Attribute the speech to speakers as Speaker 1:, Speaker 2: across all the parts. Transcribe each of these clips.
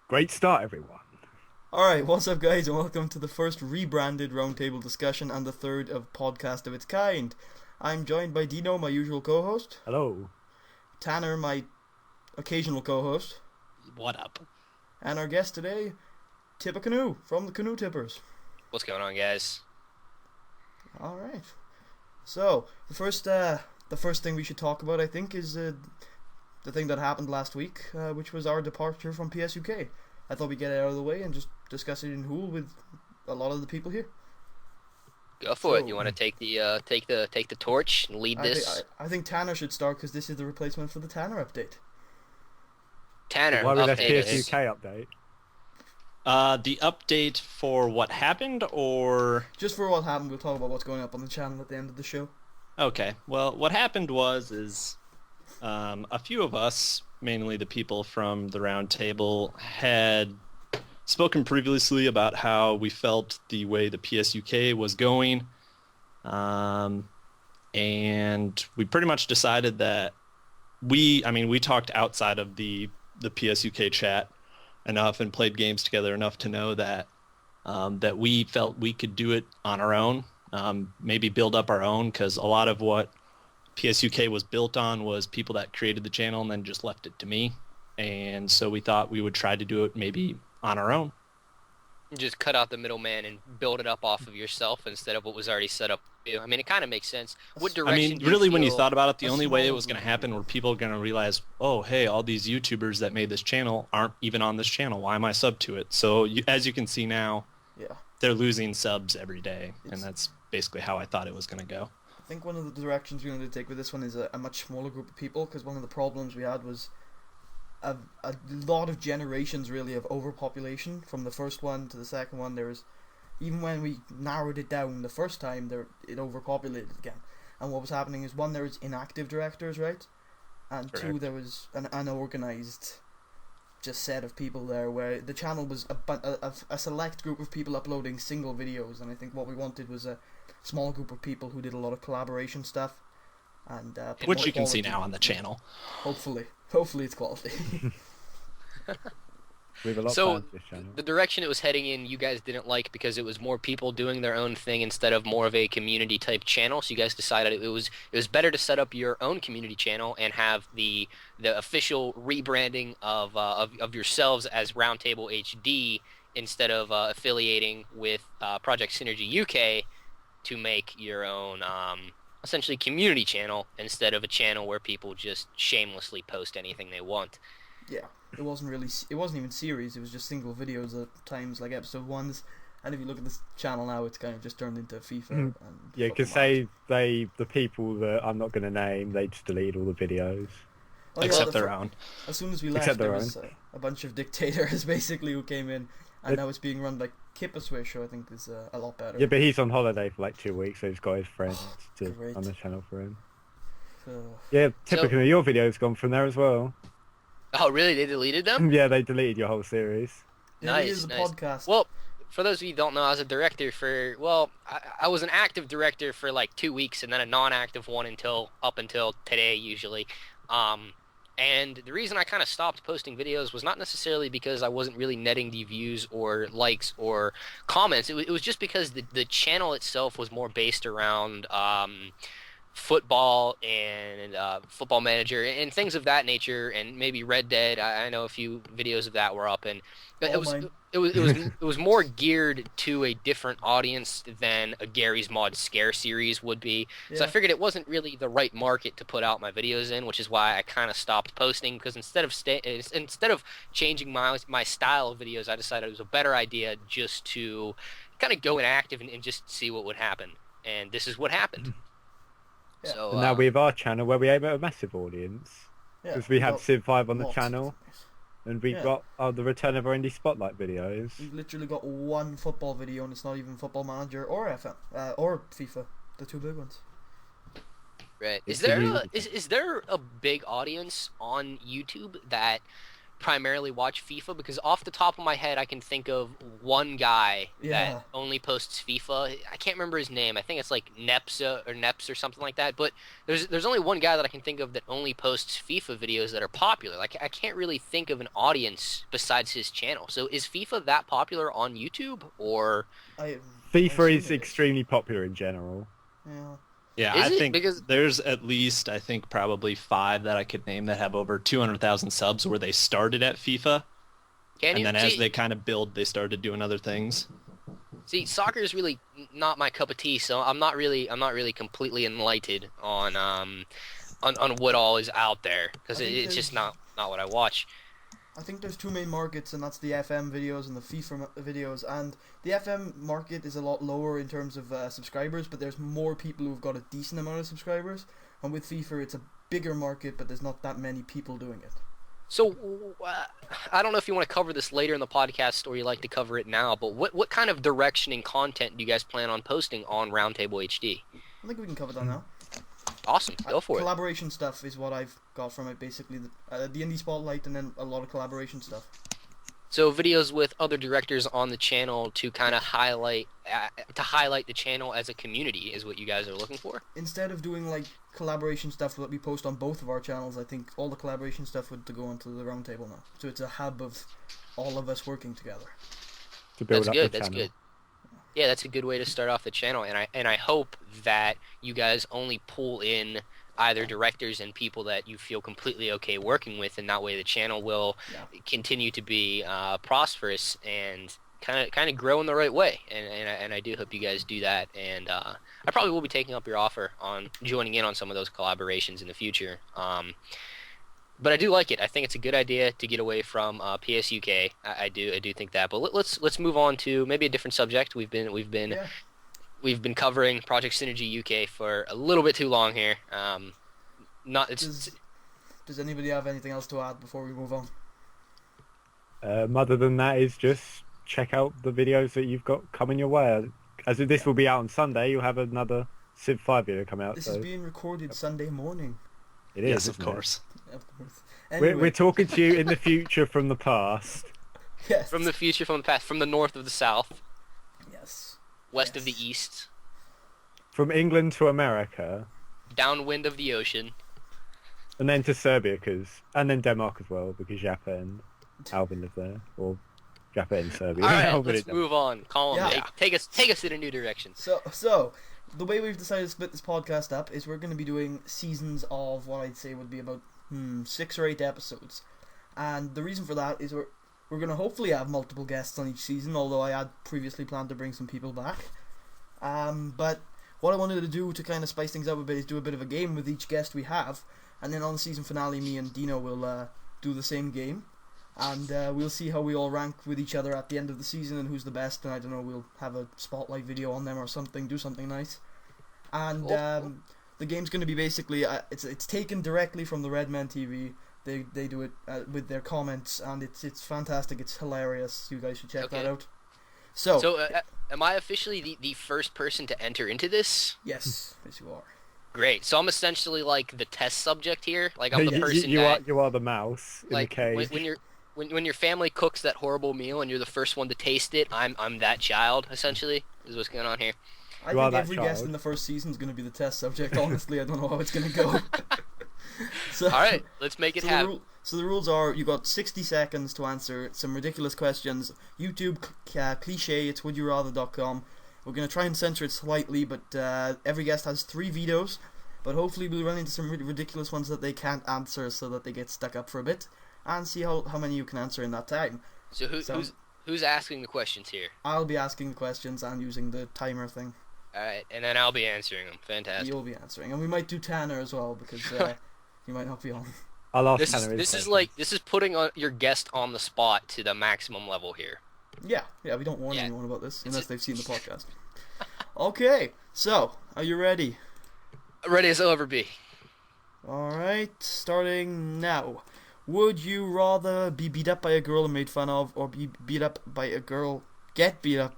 Speaker 1: Great start, everyone.
Speaker 2: Alright, what's up, guys, and welcome to the first rebranded roundtable discussion and the third of podcast of its kind. I'm joined by Dino, my usual co host,
Speaker 1: Hello.
Speaker 2: Tanner, my occasional co host,
Speaker 3: What up?
Speaker 2: and our guest today, Tipacanoe from the Canoe Tippers.
Speaker 3: What's going on, guys?
Speaker 2: Alright. So, the first thing we should talk about, I think, is the thing that happened last week, which was our departure from PSUK. I thought we'd get it out of the way and just discuss it in whole with a lot of the people here.
Speaker 3: Go for it.
Speaker 2: So-
Speaker 3: You want to take the torch and lead this?
Speaker 2: I think Tanner should start because this is the replacement for the Tanner update.
Speaker 3: Tanner,
Speaker 1: Why we left
Speaker 3: update us.
Speaker 1: PSUK update?
Speaker 4: The update for what happened, or...
Speaker 2: Just for what happened, we'll talk about what's going up on the channel at the end of the show.
Speaker 4: Okay, well, what happened was a few of us, mainly the people from the round table, had spoken previously about how we felt the way the PSUK was going, and we pretty much decided that we talked outside of the PSUK chat enough and played games together enough to know that that we felt we could do it on our own, maybe build up our own, because a lot of what PSUK was built on was people that created the channel and then just left it to me. And so we thought we would try to do it maybe on our own.
Speaker 3: Just cut out the middleman and build it up off of yourself instead of what was already set up. I mean, it kind of makes sense. What direction? do
Speaker 4: Really,
Speaker 3: you
Speaker 4: when you
Speaker 3: feel-
Speaker 4: thought about it, the
Speaker 2: a
Speaker 4: only way it
Speaker 2: small
Speaker 4: was going to
Speaker 2: group of
Speaker 4: happen were people going to realize, oh, hey, all these YouTubers that made this channel aren't even on this channel. Why am I sub to it? So as you can see now,
Speaker 2: Yeah.
Speaker 4: they're losing subs every day.
Speaker 2: It's-
Speaker 4: And that's basically how I thought it was going to go.
Speaker 2: I think one of the directions we're going to take with this one is a much smaller group of people, because one of the problems we had was a lot of generations, really, of overpopulation. From the first one to the second one, there was, even when we narrowed it down the first time, it overpopulated again. And what was happening is, one, there was inactive directors, right? And two,
Speaker 4: Correct.
Speaker 2: there was an unorganized just set of people there, where the channel was a select group of people uploading single videos, and I think what we wanted was a small group of people who did a lot of collaboration stuff, and
Speaker 4: Which
Speaker 2: more
Speaker 4: you can see
Speaker 2: quality.
Speaker 4: now on the channel.
Speaker 2: Hopefully it's quality.
Speaker 1: We have a lot
Speaker 3: So,
Speaker 1: of fans this channel.
Speaker 3: The direction it was heading in, you guys didn't like because it was more people doing their own thing instead of more of a community type channel. So you guys decided it was better to set up your own community channel and have the official rebranding of yourselves as Roundtable HD instead of affiliating with Project Synergy UK to make your own essentially community channel instead of a channel where people just shamelessly post anything they want.
Speaker 2: Yeah, it wasn't even series, it was just single videos at times, like episode ones. And if you look at this channel now, it's kind of just turned into FIFA. And
Speaker 1: Yeah, because
Speaker 2: Football
Speaker 1: the people that I'm not going to name, they just deleted all the videos.
Speaker 2: Manager. Oh, yeah,
Speaker 4: Except
Speaker 2: the
Speaker 4: their
Speaker 2: fir-
Speaker 4: own.
Speaker 2: As soon as we left,
Speaker 1: Except
Speaker 2: there
Speaker 1: their
Speaker 2: was a bunch of dictators basically who came in, and
Speaker 1: It-
Speaker 2: now it's being run by Kipaswish, who I think is a lot better.
Speaker 1: Yeah, but he's on holiday for like 2 weeks, so he's got his friends
Speaker 2: Great.
Speaker 1: on the channel for him.
Speaker 2: So,
Speaker 1: Yeah, typically your video's gone from there as well.
Speaker 3: Oh, really? They deleted them?
Speaker 1: Yeah, they deleted your whole series.
Speaker 2: yeah, it is a
Speaker 3: Nice.
Speaker 2: podcast.
Speaker 3: Well, for those of you who don't know, I was a director for, I was an active director for like 2 weeks and then a non-active one up until today usually. And the reason I kind of stopped posting videos was not necessarily because I wasn't really netting the views or likes or comments. It was just because the channel itself was more based around football and Football Manager and things of that nature, and maybe Red Dead. I know a few videos of that were up, and
Speaker 2: All mine.
Speaker 3: it was more geared to a different audience than a Gary's Mod Scare series would be. So I
Speaker 2: Yeah.
Speaker 3: figured it wasn't really the right market to put out my videos in, which is why I kind of stopped posting. Because instead of changing my style of videos, I decided it was a better idea just to kind of go inactive and just see what would happen. And this is what happened.
Speaker 2: Yeah.
Speaker 3: So
Speaker 1: And now we have our channel where we have a massive audience.
Speaker 2: Yeah,
Speaker 1: Because we had
Speaker 2: got
Speaker 1: Civ 5 on the
Speaker 2: lots.
Speaker 1: channel, and we
Speaker 2: Yeah.
Speaker 1: got the return of our Indie Spotlight videos.
Speaker 2: We've literally got one football video, and it's not even Football Manager or FM or FIFA, the two big ones.
Speaker 3: right.
Speaker 1: It's
Speaker 3: Is there
Speaker 1: really-
Speaker 3: is there a big audience on YouTube that primarily watch FIFA, because off the top of my head I can think of one guy
Speaker 2: Yeah.
Speaker 3: that only posts FIFA. I can't remember his name. I think it's like Neps or something like that. But there's only one guy that I can think of that only posts FIFA videos that are popular. Like I can't really think of an audience besides his channel. So is FIFA that popular on YouTube, or
Speaker 2: I
Speaker 1: FIFA
Speaker 2: assume
Speaker 1: is
Speaker 2: it
Speaker 1: extremely popular in general.
Speaker 2: Yeah.
Speaker 4: Yeah,
Speaker 3: Is
Speaker 4: I
Speaker 3: it?
Speaker 4: think
Speaker 3: Because
Speaker 4: there's at least, I think, probably 5 that I could name that have over 200,000 subs where they started at FIFA,
Speaker 3: can you
Speaker 4: and then as
Speaker 3: see?
Speaker 4: they kind of build, they started doing other things.
Speaker 3: See, soccer is really not my cup of tea, so I'm not really completely enlightened on what all is out there, because
Speaker 2: I think
Speaker 3: it's just
Speaker 2: there's-
Speaker 3: not what I watch.
Speaker 2: I think there's two main markets, and that's the FM videos and the FIFA videos. And the FM market is a lot lower in terms of subscribers, but there's more people who've got a decent amount of subscribers. And with FIFA, it's a bigger market, but there's not that many people doing it.
Speaker 3: So I don't know if you want to cover this later in the podcast or you like to cover it now, but what kind of direction and content do you guys plan on posting on Roundtable HD?
Speaker 2: I think we can cover that now.
Speaker 3: Awesome, go for it.
Speaker 2: Collaboration stuff is what I've got from it, basically. The indie spotlight and then a lot of collaboration stuff.
Speaker 3: So videos with other directors on the channel to kind of highlight the channel as a community is what you guys are looking for.
Speaker 2: Instead of doing like collaboration stuff that we post on both of our channels, I think all the collaboration stuff would to go onto the Roundtable now. So it's a hub of all of us working together.
Speaker 1: To build
Speaker 3: That's
Speaker 1: up
Speaker 3: good.
Speaker 1: the
Speaker 3: That's
Speaker 1: channel.
Speaker 3: good. Yeah, that's a good way to start off the channel, and I hope that you guys only pull in either directors and people that you feel completely okay working with, and that way the channel will continue to be prosperous and kind of grow in the right way. And I do hope you guys do that. And I probably will be taking up your offer on joining in on some of those collaborations in the future. But I do like it. I think it's a good idea to get away from PSUK. I do think that. But let's move on to maybe a different subject. We've been covering Project Synergy UK for a little bit too long here.
Speaker 2: Does anybody have anything else to add before we move on?
Speaker 1: Other than that is just check out the videos that you've got coming your way. As this will be out on Sunday, you'll have another Civ 5 video come out.
Speaker 2: This
Speaker 1: so
Speaker 2: is being recorded Sunday morning.
Speaker 1: it is,
Speaker 4: Yes, of
Speaker 1: isn't it?
Speaker 4: course.
Speaker 2: Of course.
Speaker 1: We're
Speaker 2: Anyway,
Speaker 1: talking to you in the future from the past.
Speaker 2: yes.
Speaker 3: From the future, from the past, from the north of the south,
Speaker 2: Yes.
Speaker 3: west of the
Speaker 2: Yes.
Speaker 3: east,
Speaker 1: From England to America,
Speaker 3: downwind of the ocean.
Speaker 1: and then to Serbia, and then Denmark as well, because Jappa and Alvin live there. Or Jappa in Serbia.
Speaker 3: All right,
Speaker 1: Alvin
Speaker 3: let's
Speaker 1: in
Speaker 3: move on. Colin,
Speaker 2: Yeah.
Speaker 3: take us in a new direction.
Speaker 2: So the way we've decided to split this podcast up is we're going to be doing seasons of what I'd say would be about 6 or 8 episodes, and the reason for that is we're going to hopefully have multiple guests on each season. Although I had previously planned to bring some people back, but what I wanted to do to kind of spice things up a bit is do a bit of a game with each guest we have, and then on the season finale, me and Dino will do the same game. And we'll see how we all rank with each other at the end of the season and who's the best. And I don't know, we'll have a spotlight video on them or something, do something nice. And the game's going to be basically it's taken directly from the Redman TV. They do it with their comments, and it's fantastic. It's hilarious. You guys should check that
Speaker 3: Okay.
Speaker 2: out. So
Speaker 3: Am I officially the first person to enter into this?
Speaker 2: yes, you are.
Speaker 3: Great. So I'm essentially like the test subject here. Like I'm the
Speaker 1: You-
Speaker 3: person
Speaker 1: you
Speaker 3: that
Speaker 1: are the mouse in
Speaker 3: like
Speaker 1: the cage.
Speaker 3: when your family cooks that horrible meal and you're the first one to taste it. I'm that child essentially. Is what's going on here.
Speaker 2: I
Speaker 1: You are
Speaker 2: think
Speaker 1: that
Speaker 2: every guest
Speaker 1: child.
Speaker 2: in the first season is going to be the test subject. Honestly, I don't know how it's going to go. So,
Speaker 3: All right, let's make it
Speaker 2: So
Speaker 3: happen.
Speaker 2: so the rules are: you got 60 seconds to answer some ridiculous questions. YouTube cliche. It's wouldyourather.com. We're gonna try and censor it slightly, but every guest has 3 vetoes. But hopefully we'll run into some ridiculous ones that they can't answer, so that they get stuck up for a bit, and see how many you can answer in that time.
Speaker 3: So who's asking the questions here?
Speaker 2: I'll be asking the questions and using the timer thing.
Speaker 3: All right, and then I'll be answering them. Fantastic.
Speaker 2: You'll be answering, and we might do Tanner as well because you might not be on.
Speaker 1: I'll ask
Speaker 3: This
Speaker 1: Tanner his
Speaker 3: is
Speaker 1: questions.
Speaker 3: putting your guest on the spot to the maximum level here.
Speaker 2: Yeah, we don't warn
Speaker 3: Yeah.
Speaker 2: anyone about this unless they've seen the podcast. Okay, so are you ready?
Speaker 3: Ready as I'll ever be.
Speaker 2: Alright, starting now. Would you rather be beat up by a girl and made fun of, or be beat up by a girl, get beat up?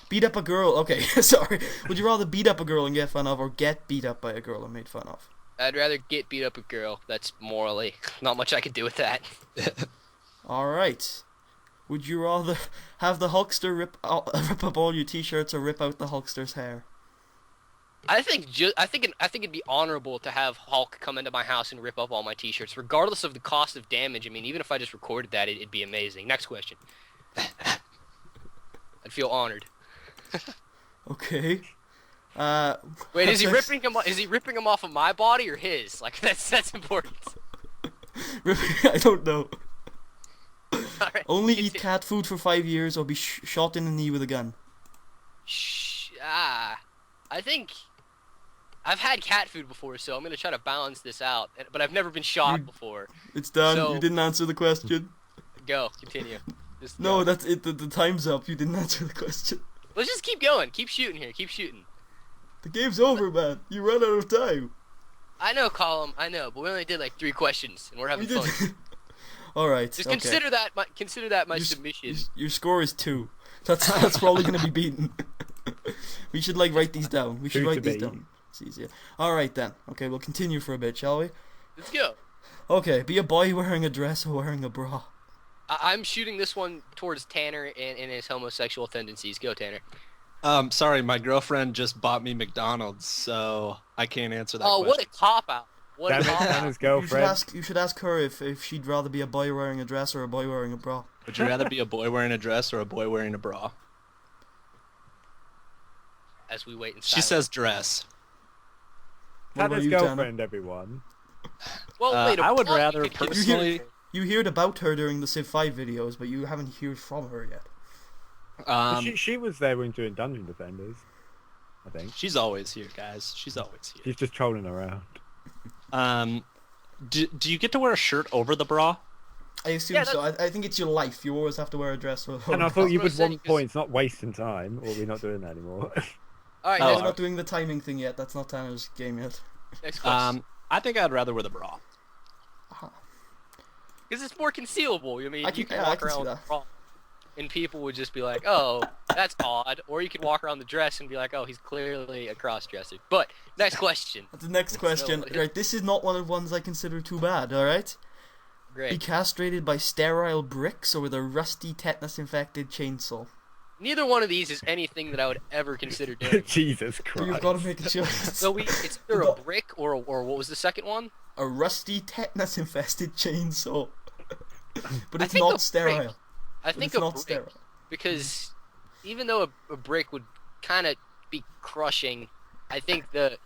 Speaker 2: Beat up a girl, okay, sorry. Would you rather beat up a girl and get fun of, or get beat up by a girl and made fun of?
Speaker 3: I'd rather get beat up a girl. That's morally not much I could do with that.
Speaker 2: All right. Would you rather have the Hulkster rip up all your t-shirts or rip out the Hulkster's hair?
Speaker 3: I think it'd be honorable to have Hulk come into my house and rip up all my T-shirts, regardless of the cost of damage. I mean, even if I just recorded that, it'd be amazing. Next question. I'd feel honored.
Speaker 2: Okay.
Speaker 3: Wait, is he ripping him? Is he ripping him off of my body or his? Like that's important.
Speaker 2: I don't know.
Speaker 3: Alright,
Speaker 2: Only eat cat food for 5 years or be shot in the knee with a gun.
Speaker 3: I think I've had cat food before, so I'm gonna try to balance this out. But I've never been shot before.
Speaker 2: It's done.
Speaker 3: So-
Speaker 2: You didn't answer the question.
Speaker 3: Go, continue.
Speaker 2: No,
Speaker 3: go.
Speaker 2: that's it. The time's up. You didn't answer the question.
Speaker 3: Let's just keep going. Keep shooting here. Keep shooting.
Speaker 2: The game's over, man. You run out of time.
Speaker 3: I know, Column. I know, but we only did like 3 questions, and we're having
Speaker 2: We did.
Speaker 3: fun.
Speaker 2: All right.
Speaker 3: Just
Speaker 2: okay.
Speaker 3: consider that my submission.
Speaker 2: Your score is 2. That's probably gonna be beaten. We should write these down. We should
Speaker 1: 2
Speaker 2: write
Speaker 1: to
Speaker 2: these
Speaker 1: beat.
Speaker 2: down. It's easier. All right then. Okay, we'll continue for a bit, shall we?
Speaker 3: Let's go.
Speaker 2: Okay. Be a boy wearing a dress or wearing a bra.
Speaker 3: I'm shooting this one towards Tanner and his homosexual tendencies. Go, Tanner.
Speaker 4: Sorry, my girlfriend just bought me McDonald's, so I can't answer that question.
Speaker 3: What a cop out! What a
Speaker 1: Damn it,
Speaker 3: cop out!
Speaker 1: Tanner's girlfriend.
Speaker 2: You should ask her if she'd rather be a boy wearing a dress or a boy wearing a bra.
Speaker 4: Would you rather be a boy wearing a dress or a boy wearing a bra?
Speaker 3: As we wait in
Speaker 4: She
Speaker 3: silence.
Speaker 4: says dress.
Speaker 2: What about
Speaker 1: Tanner's
Speaker 2: you, Tanner?
Speaker 1: girlfriend, everyone.
Speaker 3: Well, wait.
Speaker 4: I would
Speaker 3: bra, you
Speaker 4: rather
Speaker 3: could kiss
Speaker 4: personally-
Speaker 3: her.
Speaker 2: You heard about her during the Civ 5 videos, but you haven't heard from her yet.
Speaker 1: She was there when doing Dungeon Defenders, I think.
Speaker 4: She's always here, guys. She's always here.
Speaker 1: She's just trolling around.
Speaker 4: Do you get to wear a shirt over the bra?
Speaker 2: I assume
Speaker 3: Yeah,
Speaker 2: so. I think it's your life. You always have to wear a dress. Or
Speaker 1: And I thought you
Speaker 3: what I
Speaker 1: would
Speaker 3: said,
Speaker 1: want
Speaker 3: 'cause-
Speaker 1: points, not wasting time. Or we're not doing that anymore.
Speaker 3: All right,
Speaker 4: Oh,
Speaker 2: We're not doing the timing thing yet. That's not Tanner's game yet.
Speaker 3: next question.
Speaker 4: I think I'd rather wear the bra.
Speaker 3: Because it's more concealable. I mean,
Speaker 2: I
Speaker 3: you
Speaker 2: can-
Speaker 3: can
Speaker 2: yeah, I
Speaker 3: walk
Speaker 2: can see
Speaker 3: around with
Speaker 2: that.
Speaker 3: a bra, and people would just be like, "Oh, that's odd," or you could walk around the dress and be like, "Oh, he's clearly a cross-dresser." But next question.
Speaker 2: The next question.
Speaker 3: So-
Speaker 2: Right, this is not one of the ones I consider too bad. All right. Be
Speaker 3: Great.
Speaker 2: castrated by sterile bricks or with a rusty tetanus-infected chainsaw.
Speaker 3: Neither one of these is anything that I would ever consider doing.
Speaker 1: Jesus
Speaker 2: So
Speaker 1: Christ.
Speaker 2: you've got to make a choice.
Speaker 3: So it's either a brick or what was the second one?
Speaker 2: A rusty tetanus-infested chainsaw. But
Speaker 3: I
Speaker 2: it's
Speaker 3: think a
Speaker 2: not
Speaker 3: brick.
Speaker 2: sterile.
Speaker 3: I
Speaker 2: But
Speaker 3: think
Speaker 2: it's
Speaker 3: a
Speaker 2: not
Speaker 3: brick,
Speaker 2: sterile.
Speaker 3: because even though a brick would kind of be crushing, I think the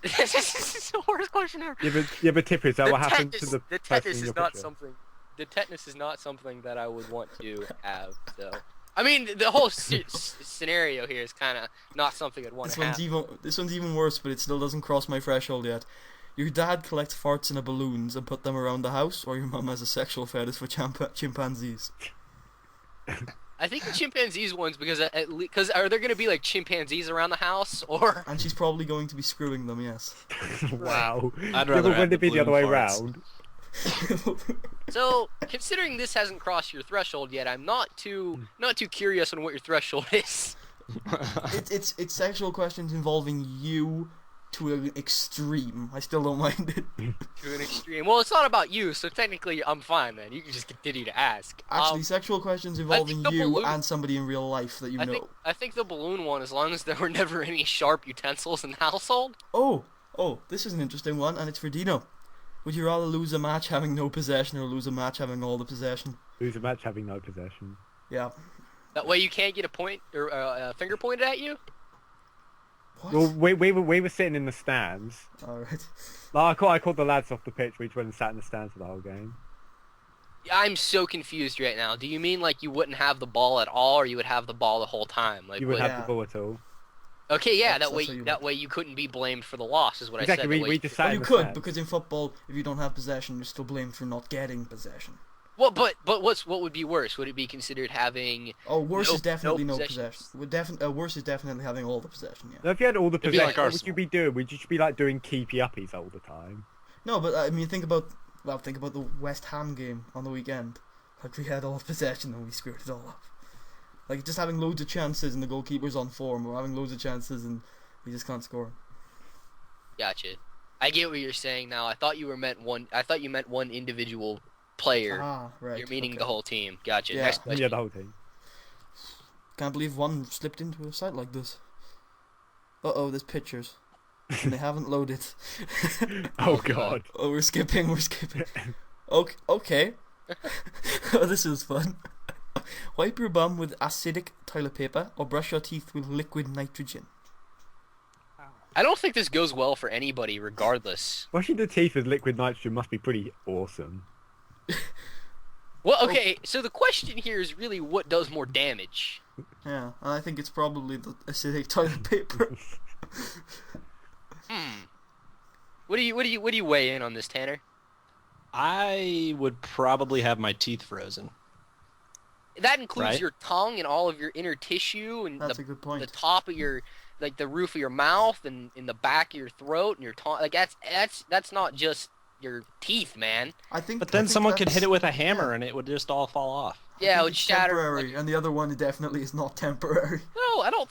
Speaker 3: this is the worst question ever.
Speaker 1: Yeah, but Tipper, is that what happened to the
Speaker 3: the
Speaker 1: person
Speaker 3: tetanus
Speaker 1: in
Speaker 3: is
Speaker 1: your
Speaker 3: not
Speaker 1: picture?
Speaker 3: something. The tetanus is not something that I would want to have. So, I mean, the whole scenario here is kind of not something I'd want
Speaker 2: This
Speaker 3: to
Speaker 2: one's
Speaker 3: have.
Speaker 2: this one's even worse, but it still doesn't cross my threshold yet. Your dad collects farts in a balloons and put them around the house, or your mum has a sexual fetish for chimpanzees.
Speaker 3: I think the chimpanzees ones because are there going to be like chimpanzees around the house or?
Speaker 2: And she's probably going to be screwing them, yes.
Speaker 1: Wow.
Speaker 4: I'd
Speaker 1: Yeah,
Speaker 4: rather
Speaker 1: but
Speaker 4: have
Speaker 1: wouldn't it be the other way
Speaker 4: balloon farts.
Speaker 1: round?
Speaker 3: So, considering this hasn't crossed your threshold yet, I'm not too curious on what your threshold is.
Speaker 2: It's sexual questions involving you to an extreme. I still don't mind it.
Speaker 3: To an extreme. Well, it's not about you, so technically I'm fine then. You can just continue to ask.
Speaker 2: Actually, sexual questions involving
Speaker 3: the
Speaker 2: you
Speaker 3: balloon-
Speaker 2: and somebody in real life that you know.
Speaker 3: I think the balloon one, as long as there were never any sharp utensils in the household.
Speaker 2: Oh, this is an interesting one, and it's for Dino. Would you rather lose a match having no possession or lose a match having all the possession?
Speaker 1: Lose a match having no possession.
Speaker 2: Yeah.
Speaker 3: That way you can't get a point or a finger pointed at you.
Speaker 2: What?
Speaker 1: Well, we were sitting in the stands.
Speaker 2: Alright.
Speaker 1: Like, I called the lads off the pitch. We went and sat in the stands for the whole game.
Speaker 3: I'm so confused right now. Do you mean like you wouldn't have the ball at all, or you would have the ball the whole time? Like,
Speaker 1: You would
Speaker 3: would-
Speaker 1: have the ball at all.
Speaker 3: Okay, yeah,
Speaker 2: That's
Speaker 3: that way
Speaker 2: what you
Speaker 3: that way you couldn't be blamed for the loss, is what
Speaker 1: Exactly.
Speaker 3: I said.
Speaker 1: We just sat
Speaker 2: Well,
Speaker 1: in
Speaker 2: you
Speaker 1: the
Speaker 2: could,
Speaker 1: stands.
Speaker 2: because in football, if you don't have possession, you're still blamed for not getting possession.
Speaker 3: Well, but what would be worse? Would it be considered having?
Speaker 2: Oh, worse
Speaker 3: No-
Speaker 2: is definitely
Speaker 3: no
Speaker 2: no
Speaker 3: possessions.
Speaker 2: possession. Worse is definitely having all the possession, yeah.
Speaker 1: Now, if you had all the
Speaker 4: It'd be like
Speaker 1: possession, what would
Speaker 4: Arsenal.
Speaker 1: you be doing? Would you just be like doing keepy uppies all the time?
Speaker 2: No, but I mean, think about the West Ham game on the weekend. Like, we had all the possession and we screwed it all up. Like, just having loads of chances and the goalkeeper's on form, or having loads of chances and we just can't score.
Speaker 3: Gotcha. I get what you're saying now. I thought you meant one individual player.
Speaker 2: Ah, right.
Speaker 3: You're meaning
Speaker 2: okay.
Speaker 3: the whole team. Gotcha.
Speaker 2: Yeah.
Speaker 3: Next question.
Speaker 1: Yeah, the whole team.
Speaker 2: Can't believe one slipped into a site like this. Uh-oh, there's pictures. And they haven't loaded.
Speaker 1: Oh god.
Speaker 2: Oh, we're skipping. Okay. Okay. Oh, this is fun. Wipe your bum with acidic toilet paper or brush your teeth with liquid nitrogen.
Speaker 3: I don't think this goes well for anybody, regardless.
Speaker 1: Washing the teeth with liquid nitrogen must be pretty awesome.
Speaker 3: Well, okay. So the question here is really what does more damage.
Speaker 2: Yeah, and I think it's probably the acidic toilet paper.
Speaker 3: What do you weigh in on this, Tanner?
Speaker 4: I would probably have my teeth frozen.
Speaker 3: That includes
Speaker 4: Right.
Speaker 3: your tongue and all of your inner tissue and
Speaker 2: That's a good point.
Speaker 3: the top of your, like the roof of your mouth and in the back of your throat and your tongue. Like that's not just your teeth, man.
Speaker 2: I think.
Speaker 4: But then someone could hit it with a hammer
Speaker 2: yeah.
Speaker 4: and it would just all fall off.
Speaker 3: Yeah, it would
Speaker 2: it's
Speaker 3: shatter.
Speaker 2: temporary, and the other one definitely is not temporary.
Speaker 3: No, I don't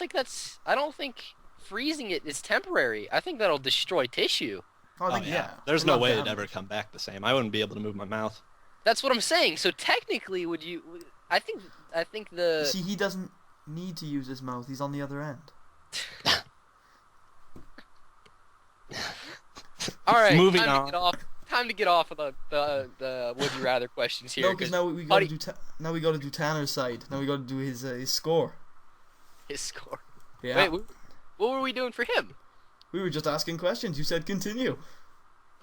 Speaker 3: think freezing it is temporary. I think that'll destroy tissue.
Speaker 2: I think
Speaker 4: There's
Speaker 2: It'll
Speaker 4: no way
Speaker 2: have
Speaker 4: it'd ever
Speaker 2: damage.
Speaker 4: come back the same. I wouldn't be able to move my mouth.
Speaker 3: That's what I'm saying. So technically, would you? I think the.
Speaker 2: See, he doesn't need to use his mouth. He's on the other end.
Speaker 3: All right,
Speaker 4: Moving
Speaker 3: time
Speaker 4: on.
Speaker 3: To get off. Time to get off of the would you rather questions here.
Speaker 2: No, because now we got
Speaker 3: Buddy-
Speaker 2: to do. Now we got to do Tanner's side. Now we got to do his score.
Speaker 3: his score.
Speaker 2: Yeah.
Speaker 3: Wait, what were we doing for him?
Speaker 2: We were just asking questions. You said continue.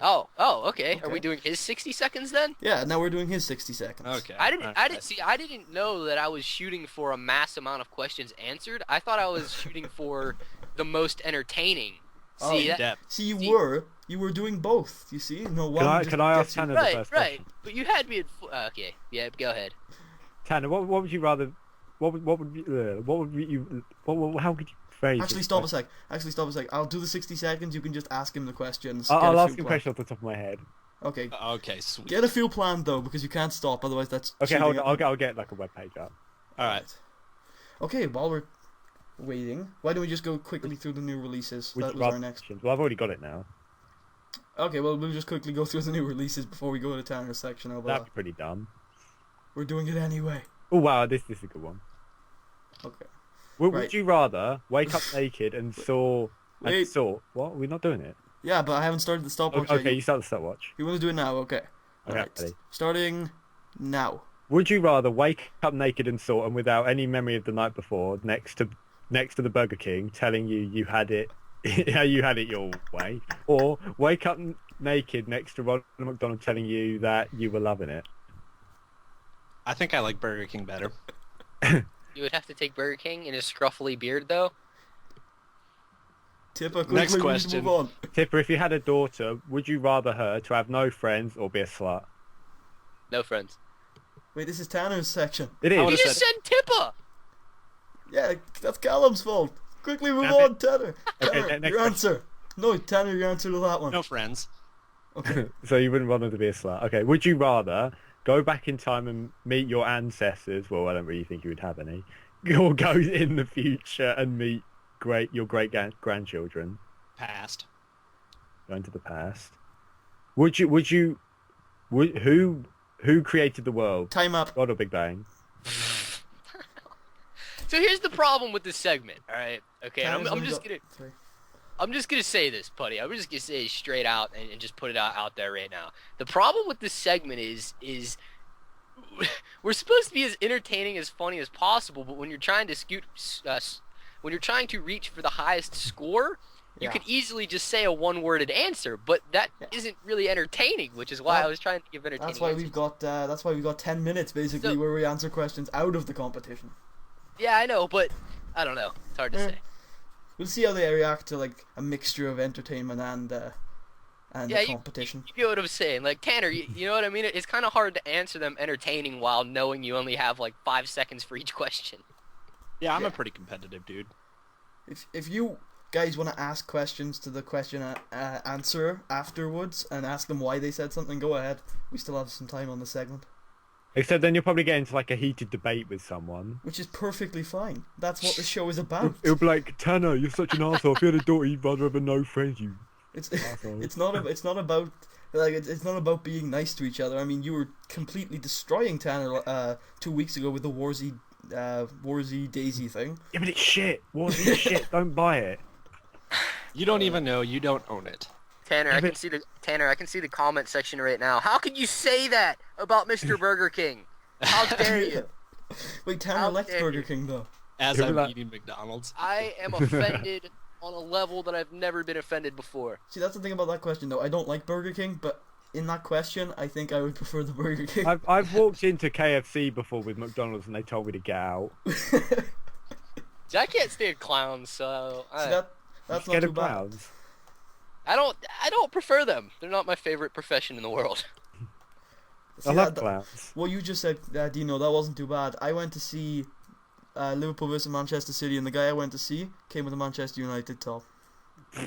Speaker 3: Oh, okay. Are we
Speaker 2: Okay.
Speaker 3: doing his 60 seconds then?
Speaker 2: Yeah. Now we're doing his 60 seconds.
Speaker 4: Okay.
Speaker 3: I didn't know that I was shooting for a mass amount of questions answered. I thought I was shooting for the most entertaining.
Speaker 2: Oh,
Speaker 3: See,
Speaker 2: in
Speaker 3: that,
Speaker 2: See, you
Speaker 3: See-
Speaker 2: were doing both. You see, no one.
Speaker 1: Can I ask
Speaker 2: gets you-
Speaker 1: Tanner the
Speaker 3: right,
Speaker 1: first
Speaker 3: right.
Speaker 1: question?
Speaker 3: But you had me at okay. Yeah, go ahead.
Speaker 1: Tanner, what would you rather? What would you? How could you phrase?
Speaker 2: Actually,
Speaker 1: this
Speaker 2: stop a
Speaker 1: question?
Speaker 2: sec. I'll do the 60 seconds. You can just ask him the questions.
Speaker 1: I'll
Speaker 2: Get a
Speaker 1: ask
Speaker 2: few
Speaker 1: him a
Speaker 2: planned.
Speaker 1: question off the top of my head.
Speaker 2: Okay.
Speaker 4: Okay, sweet.
Speaker 2: Get a few planned though, because you can't stop. Otherwise, that's.
Speaker 1: Okay,
Speaker 2: cheating
Speaker 1: hold
Speaker 2: at
Speaker 1: on.
Speaker 2: me.
Speaker 1: I'll get like a web page up.
Speaker 4: All right.
Speaker 2: Okay, while we're waiting, why don't we just go quickly through the new releases?
Speaker 1: Would
Speaker 2: That
Speaker 1: you
Speaker 2: was our
Speaker 1: rather
Speaker 2: next.
Speaker 1: questions? Well, I've already got it now.
Speaker 2: Okay, well we'll just quickly go through the new releases before we go to Tanner's section. How about
Speaker 1: That'd
Speaker 2: that?
Speaker 1: be pretty dumb.
Speaker 2: We're doing it anyway.
Speaker 1: Oh wow, this is a good one.
Speaker 2: Okay.
Speaker 1: Would
Speaker 2: Right.
Speaker 1: you rather wake up naked and saw?
Speaker 2: Wait.
Speaker 1: What? We're not doing it.
Speaker 2: Yeah, but I haven't started the stopwatch yet.
Speaker 1: Okay, you start the stopwatch.
Speaker 2: You want to do it now? Okay.
Speaker 1: Okay,
Speaker 2: Alright.
Speaker 1: ready.
Speaker 2: Starting now.
Speaker 1: Would you rather wake up naked and sore and without any memory of the night before, next to the Burger King, telling you had it, how you had it your way, or wake up naked next to Ronald McDonald telling you that you were loving it?
Speaker 4: I think I like Burger King better.
Speaker 3: You would have to take Burger King in his scruffy beard, though.
Speaker 2: Tipper, quickly,
Speaker 4: Next
Speaker 2: we need to
Speaker 4: question.
Speaker 2: move on.
Speaker 1: Tipper, if you had a daughter, would you rather her to have no friends or be a slut?
Speaker 3: No friends.
Speaker 2: Wait, this is Tanner's section.
Speaker 1: It
Speaker 4: I
Speaker 1: is.
Speaker 3: You
Speaker 4: would've
Speaker 3: just
Speaker 4: said-
Speaker 3: said Tippa.
Speaker 2: Yeah, that's Callum's fault. Quickly move
Speaker 1: Damn it.
Speaker 2: on, Tanner.
Speaker 1: Okay,
Speaker 2: Tanner,
Speaker 1: next
Speaker 2: your
Speaker 1: question.
Speaker 2: answer. No, Tanner, your answer to that one.
Speaker 4: No friends.
Speaker 2: Okay.
Speaker 1: So you wouldn't want her to be a slut. Okay. Would you rather go back in time and meet your ancestors? Well, I don't really think you would have any. Or go in the future and meet your great grandchildren.
Speaker 4: Past.
Speaker 1: Go into the past. Who created the world?
Speaker 2: Time up.
Speaker 1: God or Big Bang?
Speaker 3: So here's the problem with this segment. All right. Okay.
Speaker 2: Tanner's
Speaker 3: I'm
Speaker 2: only
Speaker 3: just
Speaker 2: got
Speaker 3: gonna.
Speaker 2: three.
Speaker 3: I'm just gonna say this, Putty. I'm just gonna say it straight out and just put it out there right now. The problem with this segment is we're supposed to be as entertaining, as funny as possible, but when you're trying to when you're trying to reach for the highest score, you
Speaker 2: Yeah.
Speaker 3: could easily just say a one-worded answer, but that isn't really entertaining, which is why
Speaker 2: Well,
Speaker 3: I was trying to give entertaining.
Speaker 2: That's why
Speaker 3: answers.
Speaker 2: we've got 10 minutes basically
Speaker 3: So-
Speaker 2: where we answer questions out of the competition.
Speaker 3: Yeah, I know, but I don't know. It's hard to
Speaker 2: Eh.
Speaker 3: say.
Speaker 2: We'll see how they react to like a mixture of entertainment and
Speaker 3: Yeah,
Speaker 2: the competition.
Speaker 3: You get what I'm saying. Like, Tanner, you know what I mean? It's kind of hard to answer them entertaining while knowing you only have like 5 seconds for each question.
Speaker 4: Yeah, I'm
Speaker 2: Yeah.
Speaker 4: a pretty competitive dude.
Speaker 2: If you guys want to ask questions to the question answer afterwards and ask them why they said something, go ahead. We still have some time on the segment,
Speaker 1: Except then you'll probably get into like a heated debate with someone.
Speaker 2: which is perfectly fine. That's what the show is about.
Speaker 1: It'll be like, Tanner, you're such an arsehole. If you had a daughter, you'd rather have no friends, you
Speaker 2: It's
Speaker 1: Assholes.
Speaker 2: it's not about like it's not about being nice to each other. I mean, you were completely destroying Tanner 2 weeks ago with the Warzy Daisy thing.
Speaker 1: Yeah, but it's shit. What's this shit? Don't buy it.
Speaker 4: You don't even know. You don't own it.
Speaker 3: Tanner,
Speaker 1: Yeah,
Speaker 3: I
Speaker 1: but-
Speaker 3: can see the comment section right now. How can you say that about Mr. Burger King? How dare you?
Speaker 2: Wait, Tanner
Speaker 3: How
Speaker 2: left
Speaker 3: dare
Speaker 2: Burger
Speaker 3: you.
Speaker 2: King though.
Speaker 4: As
Speaker 1: You're
Speaker 4: I'm
Speaker 1: like-
Speaker 4: eating McDonald's.
Speaker 3: I am offended on a level that I've never been offended before.
Speaker 2: See, that's the thing about that question though. I don't like Burger King, but in that question, I think I would prefer the Burger King.
Speaker 1: I've walked into KFC before with McDonald's and they told me to get out.
Speaker 3: See, I can't stand clowns, so
Speaker 2: See, that's not
Speaker 1: Scared
Speaker 2: too
Speaker 1: of
Speaker 2: bad.
Speaker 1: clowns.
Speaker 3: I don't prefer them. They're not my favorite profession in the world.
Speaker 2: See,
Speaker 1: I love
Speaker 2: that-
Speaker 1: clowns.
Speaker 2: What you just said, Dino, that wasn't too bad. I went to see Liverpool versus Manchester City, and the guy I went to see came with a Manchester United top,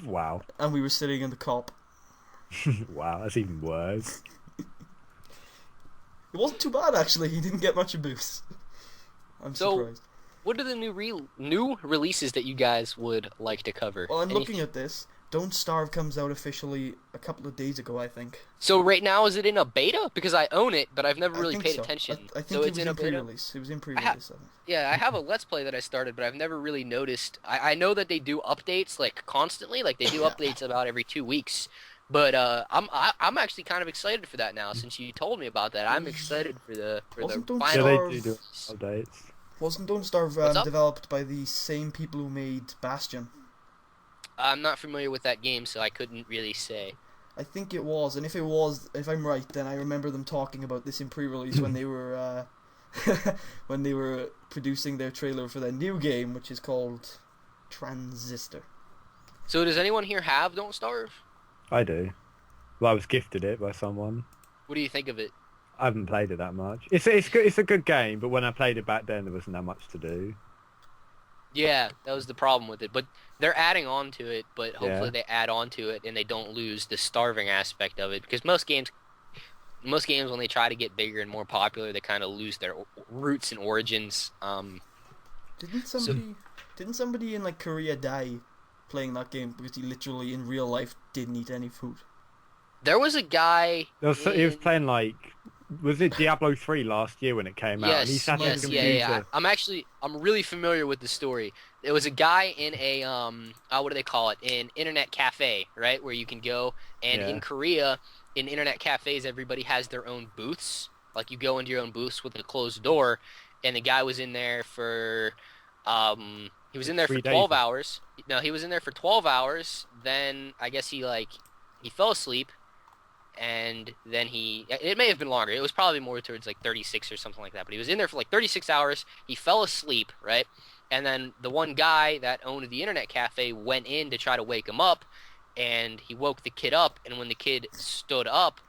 Speaker 1: Wow.
Speaker 2: and we were sitting in the cop.
Speaker 1: Wow, that's even worse.
Speaker 2: It wasn't too bad actually. He didn't get much abuse. I'm
Speaker 3: So-
Speaker 2: surprised.
Speaker 3: What are the new releases that you guys would like to cover?
Speaker 2: Well, I'm
Speaker 3: Anything-
Speaker 2: looking at this. Don't Starve comes out officially a couple of days ago, I think.
Speaker 3: So right now, is it in a beta? Because I own it, but I've never
Speaker 2: I
Speaker 3: really
Speaker 2: think
Speaker 3: paid
Speaker 2: so.
Speaker 3: attention.
Speaker 2: I think
Speaker 3: so
Speaker 2: it
Speaker 3: it's
Speaker 2: was
Speaker 3: in a
Speaker 2: in
Speaker 3: beta.
Speaker 2: pre-release. It was in pre-release. I think.
Speaker 3: Yeah, I have a Let's Play that I started, but I've never really noticed. I know that they do updates like constantly, like they do
Speaker 2: Yeah.
Speaker 3: updates about every 2 weeks. But I'm actually kind of excited for that now. Since you told me about that, I'm excited for the
Speaker 2: Wasn't Don't
Speaker 1: Yeah,
Speaker 3: final.
Speaker 1: they
Speaker 2: Starve-
Speaker 1: do updates.
Speaker 2: Wasn't Don't Starve
Speaker 3: What's up?
Speaker 2: developed by the same people who made Bastion?
Speaker 3: I'm not familiar with that game, so I couldn't really say.
Speaker 2: I think it was, and if it was, if I'm right, then I remember them talking about this in pre-release when they were when they were producing their trailer for their new game, which is called Transistor.
Speaker 3: So does anyone here have Don't Starve?
Speaker 1: I do. Well, I was gifted it by someone.
Speaker 3: What do you think of it?
Speaker 1: I haven't played it that much. It's good. It's a good game, but when I played it back then, there wasn't that much to do.
Speaker 3: Yeah, that was the problem with it. But they're adding on to it, but hopefully
Speaker 1: Yeah.
Speaker 3: they add on to it and they don't lose the starving aspect of it. Because most games when they try to get bigger and more popular, they kind of lose their roots and origins.
Speaker 2: Didn't somebody in like Korea die playing that game because he literally in real life didn't eat any food?
Speaker 3: There was a guy.
Speaker 1: He was
Speaker 3: in-
Speaker 1: playing like, was it Diablo 3 last year when it came out? And he
Speaker 3: Yes,
Speaker 1: sat on
Speaker 3: yes,
Speaker 1: the
Speaker 3: yeah.
Speaker 1: computer.
Speaker 3: I'm really familiar with the story. There was a guy in a what do they call it? An internet cafe, right, where you can go. And
Speaker 1: Yeah.
Speaker 3: in Korea, in internet cafes, everybody has their own booths. Like you go into your own booths with a closed door, and the guy was in there for he was in there
Speaker 1: 3
Speaker 3: for
Speaker 1: days.
Speaker 3: 12 hours. No, he was in there for 12 hours. Then I guess he fell asleep. And then it may have been longer. It was probably more towards like 36 or something like that. But he was in there for like 36 hours. He fell asleep, right? And then the one guy that owned the internet cafe went in to try to wake him up. And he woke the kid up. And when the kid stood up,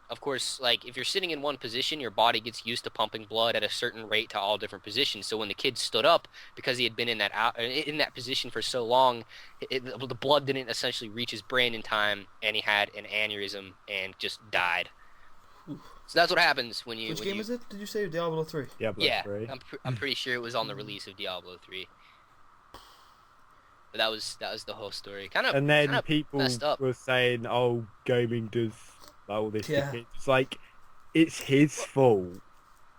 Speaker 3: of course, like if you're sitting in one position, your body gets used to pumping blood at a certain rate to all different positions. So when the kid stood up, because he had been in that position for so long, the blood didn't essentially reach his brain in time, and he had an aneurysm and just died.
Speaker 2: Oof.
Speaker 3: So that's what happens when you.
Speaker 2: Which game is it? Did you say Diablo 3?
Speaker 1: Diablo
Speaker 3: Yeah,
Speaker 1: 3.
Speaker 3: I'm pretty sure it was on the release of Diablo 3. But that was the whole story. Kind of.
Speaker 1: And then people
Speaker 3: messed up.
Speaker 1: were saying, "Oh, gaming does all this."
Speaker 2: Yeah.
Speaker 1: to kids." It's like it's his fault,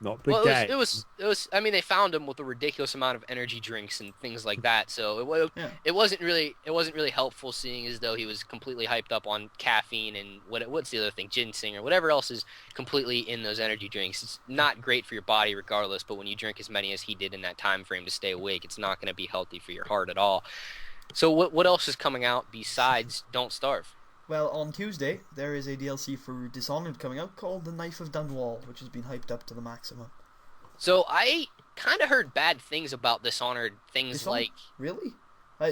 Speaker 1: not the
Speaker 3: Well,
Speaker 1: game.
Speaker 3: it was. I mean, they found him with a ridiculous amount of energy drinks and things like that. So
Speaker 2: Yeah.
Speaker 3: it wasn't really helpful, seeing as though he was completely hyped up on caffeine and what's the other thing, ginseng or whatever else is completely in those energy drinks. It's not great for your body regardless. But when you drink as many as he did in that time frame to stay awake, it's not going to be healthy for your heart at all. So what else is coming out besides Don't Starve?
Speaker 2: Well, on Tuesday, there is a DLC for Dishonored coming out called The Knife of Dunwall, which has been hyped up to the maximum.
Speaker 3: So I kind of heard bad things about Dishonored. Things
Speaker 2: Dishonored?
Speaker 3: like.
Speaker 2: Really?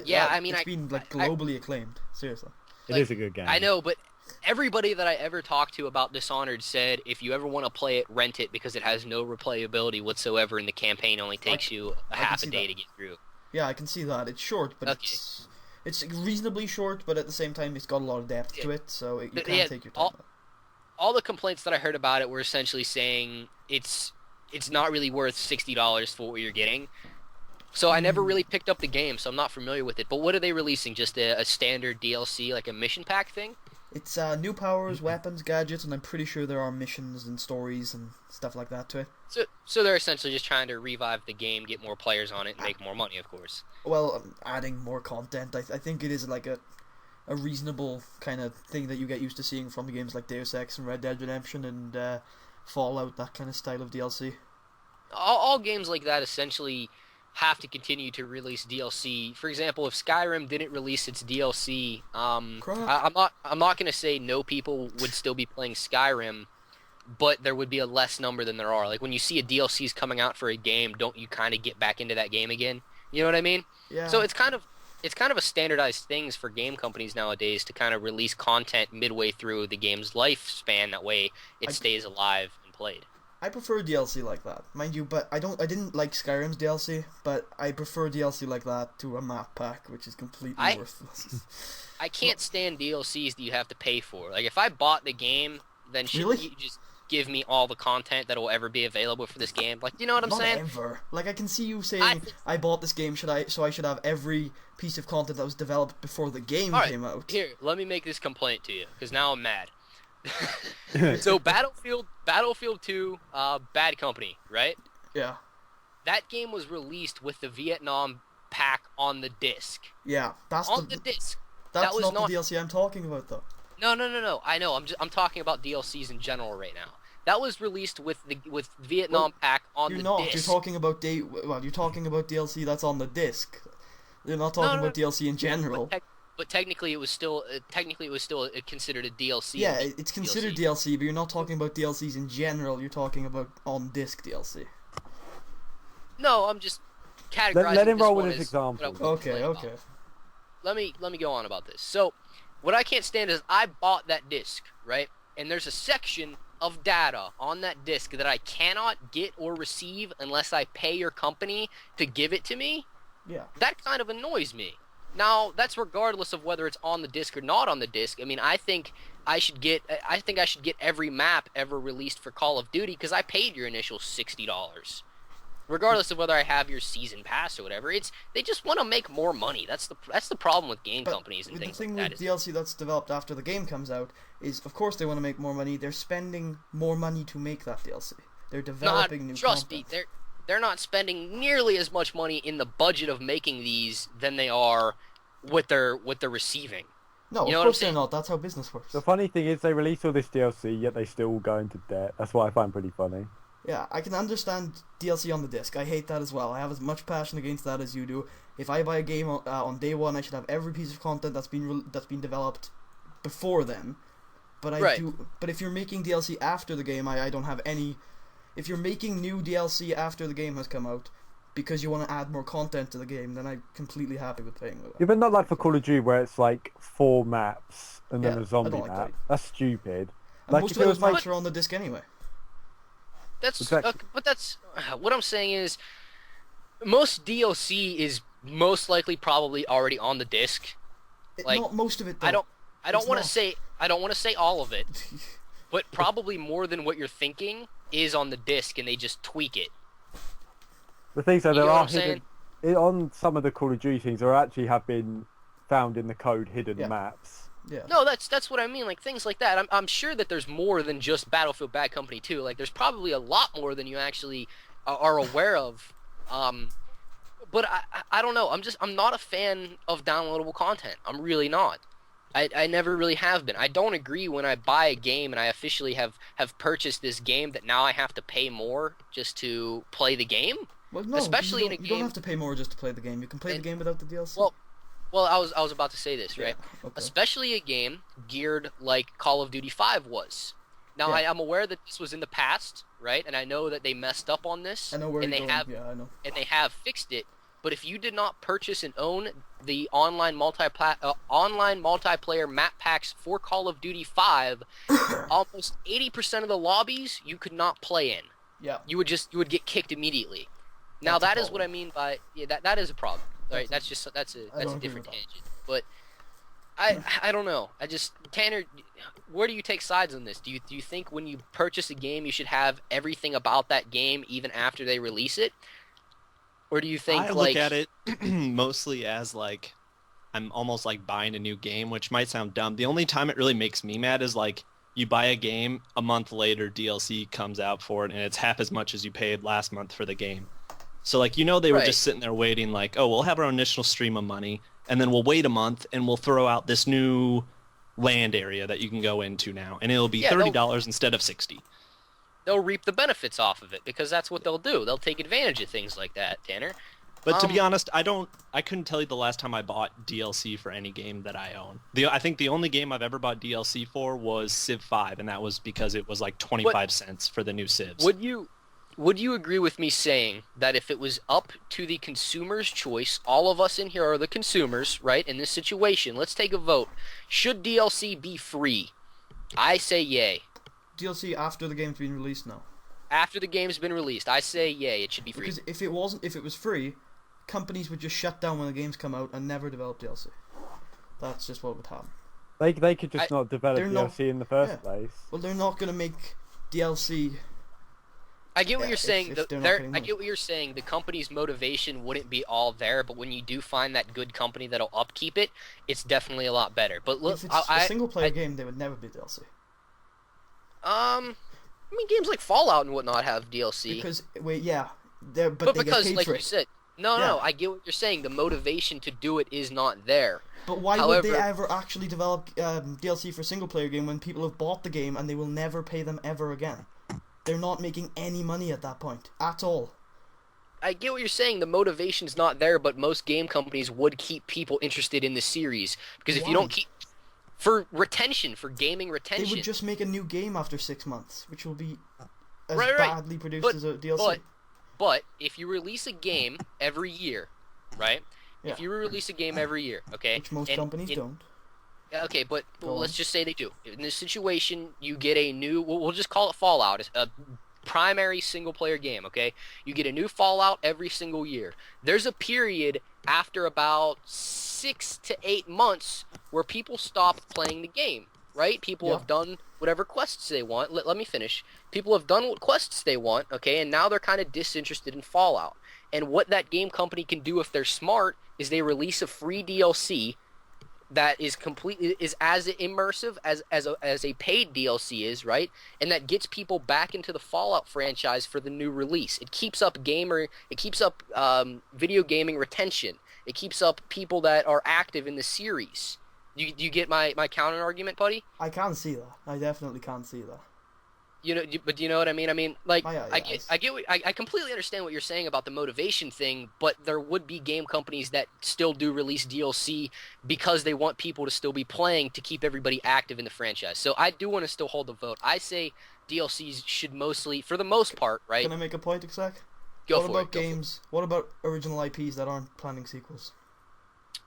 Speaker 3: Yeah, I mean,
Speaker 2: it's been like globally acclaimed. Seriously.
Speaker 1: It is a good game.
Speaker 3: I know, but everybody that I ever talked to about Dishonored said if you ever want to play it, rent it because it has no replayability whatsoever, and the campaign only takes you a
Speaker 2: I can
Speaker 3: half
Speaker 2: see
Speaker 3: a day
Speaker 2: that.
Speaker 3: to get through.
Speaker 2: Yeah, I can see that. It's short, but
Speaker 3: Okay.
Speaker 2: it's reasonably short, but at the same time, it's got a lot of depth to it, so you
Speaker 3: But
Speaker 2: can
Speaker 3: yeah,
Speaker 2: take your time.
Speaker 3: All the complaints that I heard about it were essentially saying it's not really worth $60 for what you're getting. So I never really picked up the game, so I'm not familiar with it. But what are they releasing? Just a standard DLC, like a mission pack thing?
Speaker 2: It's new powers, weapons, gadgets, and I'm pretty sure there are missions and stories and stuff like that to it.
Speaker 3: So they're essentially just trying to revive the game, get more players on it, and make more money, of course.
Speaker 2: Well, adding more content. I think it is like a reasonable kind of thing that you get used to seeing from games like Deus Ex and Red Dead Redemption and Fallout, that kind of style of DLC.
Speaker 3: All games like that essentially have to continue to release DLC. For example, if Skyrim didn't release its DLC, I'm not going to say no people would still be playing Skyrim, but there would be a less number than there are. Like when you see a DLC's coming out for a game, don't you kind of get back into that game again? You know what I mean?
Speaker 2: Yeah.
Speaker 3: So it's kind of a standardized things for game companies nowadays to kind of release content midway through the game's lifespan. That way, it stays alive and played.
Speaker 2: I prefer DLC like that, mind you, but I didn't like Skyrim's DLC, but I prefer DLC like that to a map pack, which is completely worthless.
Speaker 3: I can't stand DLCs that you have to pay for. Like, if I bought the game, then shouldn't you just give me all the content that will ever be available for this game? Like, you know what I'm saying?
Speaker 2: Not ever. Like, I can see you saying, I bought this game, so I should have every piece of content that was developed before the game came out.
Speaker 3: Here, let me make this complaint to you, because now I'm mad. So Battlefield 2, Bad Company, right?
Speaker 2: Yeah.
Speaker 3: That game was released with the Vietnam pack on the disc.
Speaker 2: Yeah, that's
Speaker 3: the disc.
Speaker 2: That's not the DLC I'm talking about, though.
Speaker 3: No. I know. I'm talking about DLCs in general right now. That was released with Vietnam pack on the disc.
Speaker 2: You're talking about you're talking about DLC that's on the disc. You're not talking about DLC in general.
Speaker 3: But technically, it was still considered a DLC.
Speaker 2: Yeah, it's considered DLC, but you're not talking about DLCs in general. You're talking about on-disc DLC.
Speaker 3: No, I'm just categorizing.
Speaker 1: Let him roll with his example.
Speaker 2: Okay.
Speaker 3: Let me go on about this. So, what I can't stand is I bought that disc, right? And there's a section of data on that disc that I cannot get or receive unless I pay your company to give it to me.
Speaker 2: Yeah.
Speaker 3: That kind of annoys me. Now, that's regardless of whether it's on the disc or not on the disc. I mean, I think I should get every map ever released for Call of Duty because I paid your initial $60. Regardless of whether I have your season pass or whatever, they just want to make more money. That's the problem with game companies and things like that.
Speaker 2: The thing with DLC that's developed after the game comes out is, of course, they want to make more money. They're spending more money to make that DLC. They're developing new
Speaker 3: trust
Speaker 2: content.
Speaker 3: me, they're not spending nearly as much money in the budget of making these than they are what they're receiving.
Speaker 2: No,
Speaker 3: you know
Speaker 2: of course they're not. That's how business works.
Speaker 1: The funny thing is they release all this DLC, yet they still go into debt. That's what I find pretty funny.
Speaker 2: Yeah, I can understand DLC on the disc. I hate that as well. I have as much passion against that as you do. If I buy a game on day one, I should have every piece of content that's been developed before then. But But if you're making DLC after the game, I don't have any. If you're making new DLC after the game has come out, because you want to add more content to the game, then I'm completely happy with paying with that.
Speaker 1: Yeah, but not like for Call of Duty where it's like 4 maps and then a zombie
Speaker 2: like
Speaker 1: map.
Speaker 2: that.
Speaker 1: That's stupid.
Speaker 2: And
Speaker 1: Like,
Speaker 2: most of those maps are on the disc anyway.
Speaker 3: That's
Speaker 1: Exactly.
Speaker 3: but that's what I'm saying is most DLC is most likely probably already on the disc. Like,
Speaker 2: Not most of it, though.
Speaker 3: I don't want to say all of it, but probably more than what you're thinking is on the disc, and they just tweak it.
Speaker 1: The things that
Speaker 3: You
Speaker 1: there
Speaker 3: know what
Speaker 1: are
Speaker 3: I'm saying?
Speaker 1: hidden on some of the Call of Duty things, there actually have been found in the code hidden maps.
Speaker 2: Yeah.
Speaker 3: No, that's what I mean. Like things like that. I'm sure that there's more than just Battlefield Bad Company 2. Like there's probably a lot more than you actually are aware of. But I don't know. I'm not a fan of downloadable content. I'm really not. I never really have been. I don't agree when I buy a game and I officially have purchased this game that now I have to pay more just to play the game.
Speaker 2: Well, no,
Speaker 3: especially
Speaker 2: you
Speaker 3: in a game.
Speaker 2: You don't have to pay more just to play the game. You can play the game without the DLC.
Speaker 3: Well, I was about to say this, right?
Speaker 2: Yeah, okay.
Speaker 3: Especially a game geared like Call of Duty 5 was. Now,
Speaker 2: Yeah.
Speaker 3: I'm aware that this was in the past, right? And I know that they messed up on this.
Speaker 2: I know where
Speaker 3: and
Speaker 2: you're
Speaker 3: they
Speaker 2: going.
Speaker 3: have,
Speaker 2: Yeah, I know.
Speaker 3: and they have fixed it. But if you did not purchase and own the online multiplayer map packs for Call of Duty 5, almost 80% of the lobbies you could not play in.
Speaker 2: Yeah.
Speaker 3: You would get kicked immediately. Now
Speaker 2: That's a
Speaker 3: that is what I mean by that is a problem. Right? That's a different tangent. But I don't know. Tanner, where do you take sides on this? Do you think when you purchase a game you should have everything about that game even after they release it? Or do you think
Speaker 4: I look at it mostly as like I'm almost like buying a new game, which might sound dumb. The only time it really makes me mad is like you buy a game, a month later DLC comes out for it, and it's half as much as you paid last month for the game. So like they were
Speaker 3: right?
Speaker 4: just sitting there waiting like, oh, we'll have our initial stream of money, and then we'll wait a month and we'll throw out this new land area that you can go into now, and it'll be
Speaker 3: Yeah,
Speaker 4: $30 instead of 60.
Speaker 3: they'll reap the benefits off of it because that's what they'll do. They'll take advantage of things like that, Tanner.
Speaker 4: But to be honest, I couldn't tell you the last time I bought DLC for any game that I own. I think the only game I've ever bought DLC for was Civ 5, and that was because it was like 25 cents for the new Civs.
Speaker 3: Would you agree with me saying that if it was up to the consumer's choice, all of us in here are the consumers, right? In this situation, let's take a vote. Should DLC be free? I say yay.
Speaker 2: DLC after the game's been released now.
Speaker 3: After the game's been released, I say yay, it should be free.
Speaker 2: Because if it was free, companies would just shut down when the games come out and never develop DLC. That's just what would happen.
Speaker 1: They could just not develop
Speaker 2: they're not-
Speaker 1: DLC in the first
Speaker 2: yeah.
Speaker 1: place.
Speaker 2: Well, they're not going to make DLC.
Speaker 3: I get what you're saying.
Speaker 2: if they're not getting
Speaker 3: I
Speaker 2: money.
Speaker 3: get what you're saying. The company's motivation wouldn't be all there, but when you do find that good company that'll upkeep it, it's definitely a lot better. But look,
Speaker 2: If it's a single-player game, they would never be DLC.
Speaker 3: I mean, games like Fallout and whatnot have DLC.
Speaker 2: Because but they
Speaker 3: because,
Speaker 2: get paid
Speaker 3: like
Speaker 2: for
Speaker 3: you
Speaker 2: it.
Speaker 3: said, no, I get what you're saying. The motivation to do it is not there.
Speaker 2: But why would
Speaker 3: However,
Speaker 2: they ever actually develop DLC for single-player game when people have bought the game and they will never pay them ever again? They're not making any money at that point at all.
Speaker 3: I get what you're saying. The motivation's not there, but most game companies would keep people interested in the series because if you don't keep for retention, for gaming retention,
Speaker 2: They would just make a new game after 6 months, which will be as
Speaker 3: Right.
Speaker 2: badly produced as a DLC.
Speaker 3: But if you release a game every year, right?
Speaker 2: Yeah.
Speaker 3: If you release a game every year, okay?
Speaker 2: Which most companies don't.
Speaker 3: Okay, but
Speaker 2: Go on.
Speaker 3: let's just say they do. In this situation, you get a new, we'll just call it Fallout, a primary single-player game, okay? You get a new Fallout every single year. There's a period after about 6 to 8 months where people stop playing the game, right? People have done whatever quests they want. Let me finish. People have done what quests they want, okay? And now they're kind of disinterested in Fallout. And what that game company can do if they're smart is they release a free DLC that is as immersive as a paid DLC is, right? And that gets people back into the Fallout franchise for the new release. It keeps up video gaming retention. It keeps up people that are active in the series. You get my counter argument, buddy?
Speaker 2: I can't see that. I definitely can't see that.
Speaker 3: But do you know what I mean? I mean, like,
Speaker 2: yeah,
Speaker 3: I completely understand what you're saying about the motivation thing, but there would be game companies that still do release DLC because they want people to still be playing to keep everybody active in the franchise. So I do want to still hold the vote. I say DLCs should mostly, for the most part, right?
Speaker 2: Can I make a point, Exec?
Speaker 3: Go
Speaker 2: What
Speaker 3: for it.
Speaker 2: about games? What about original IPs that aren't planning sequels?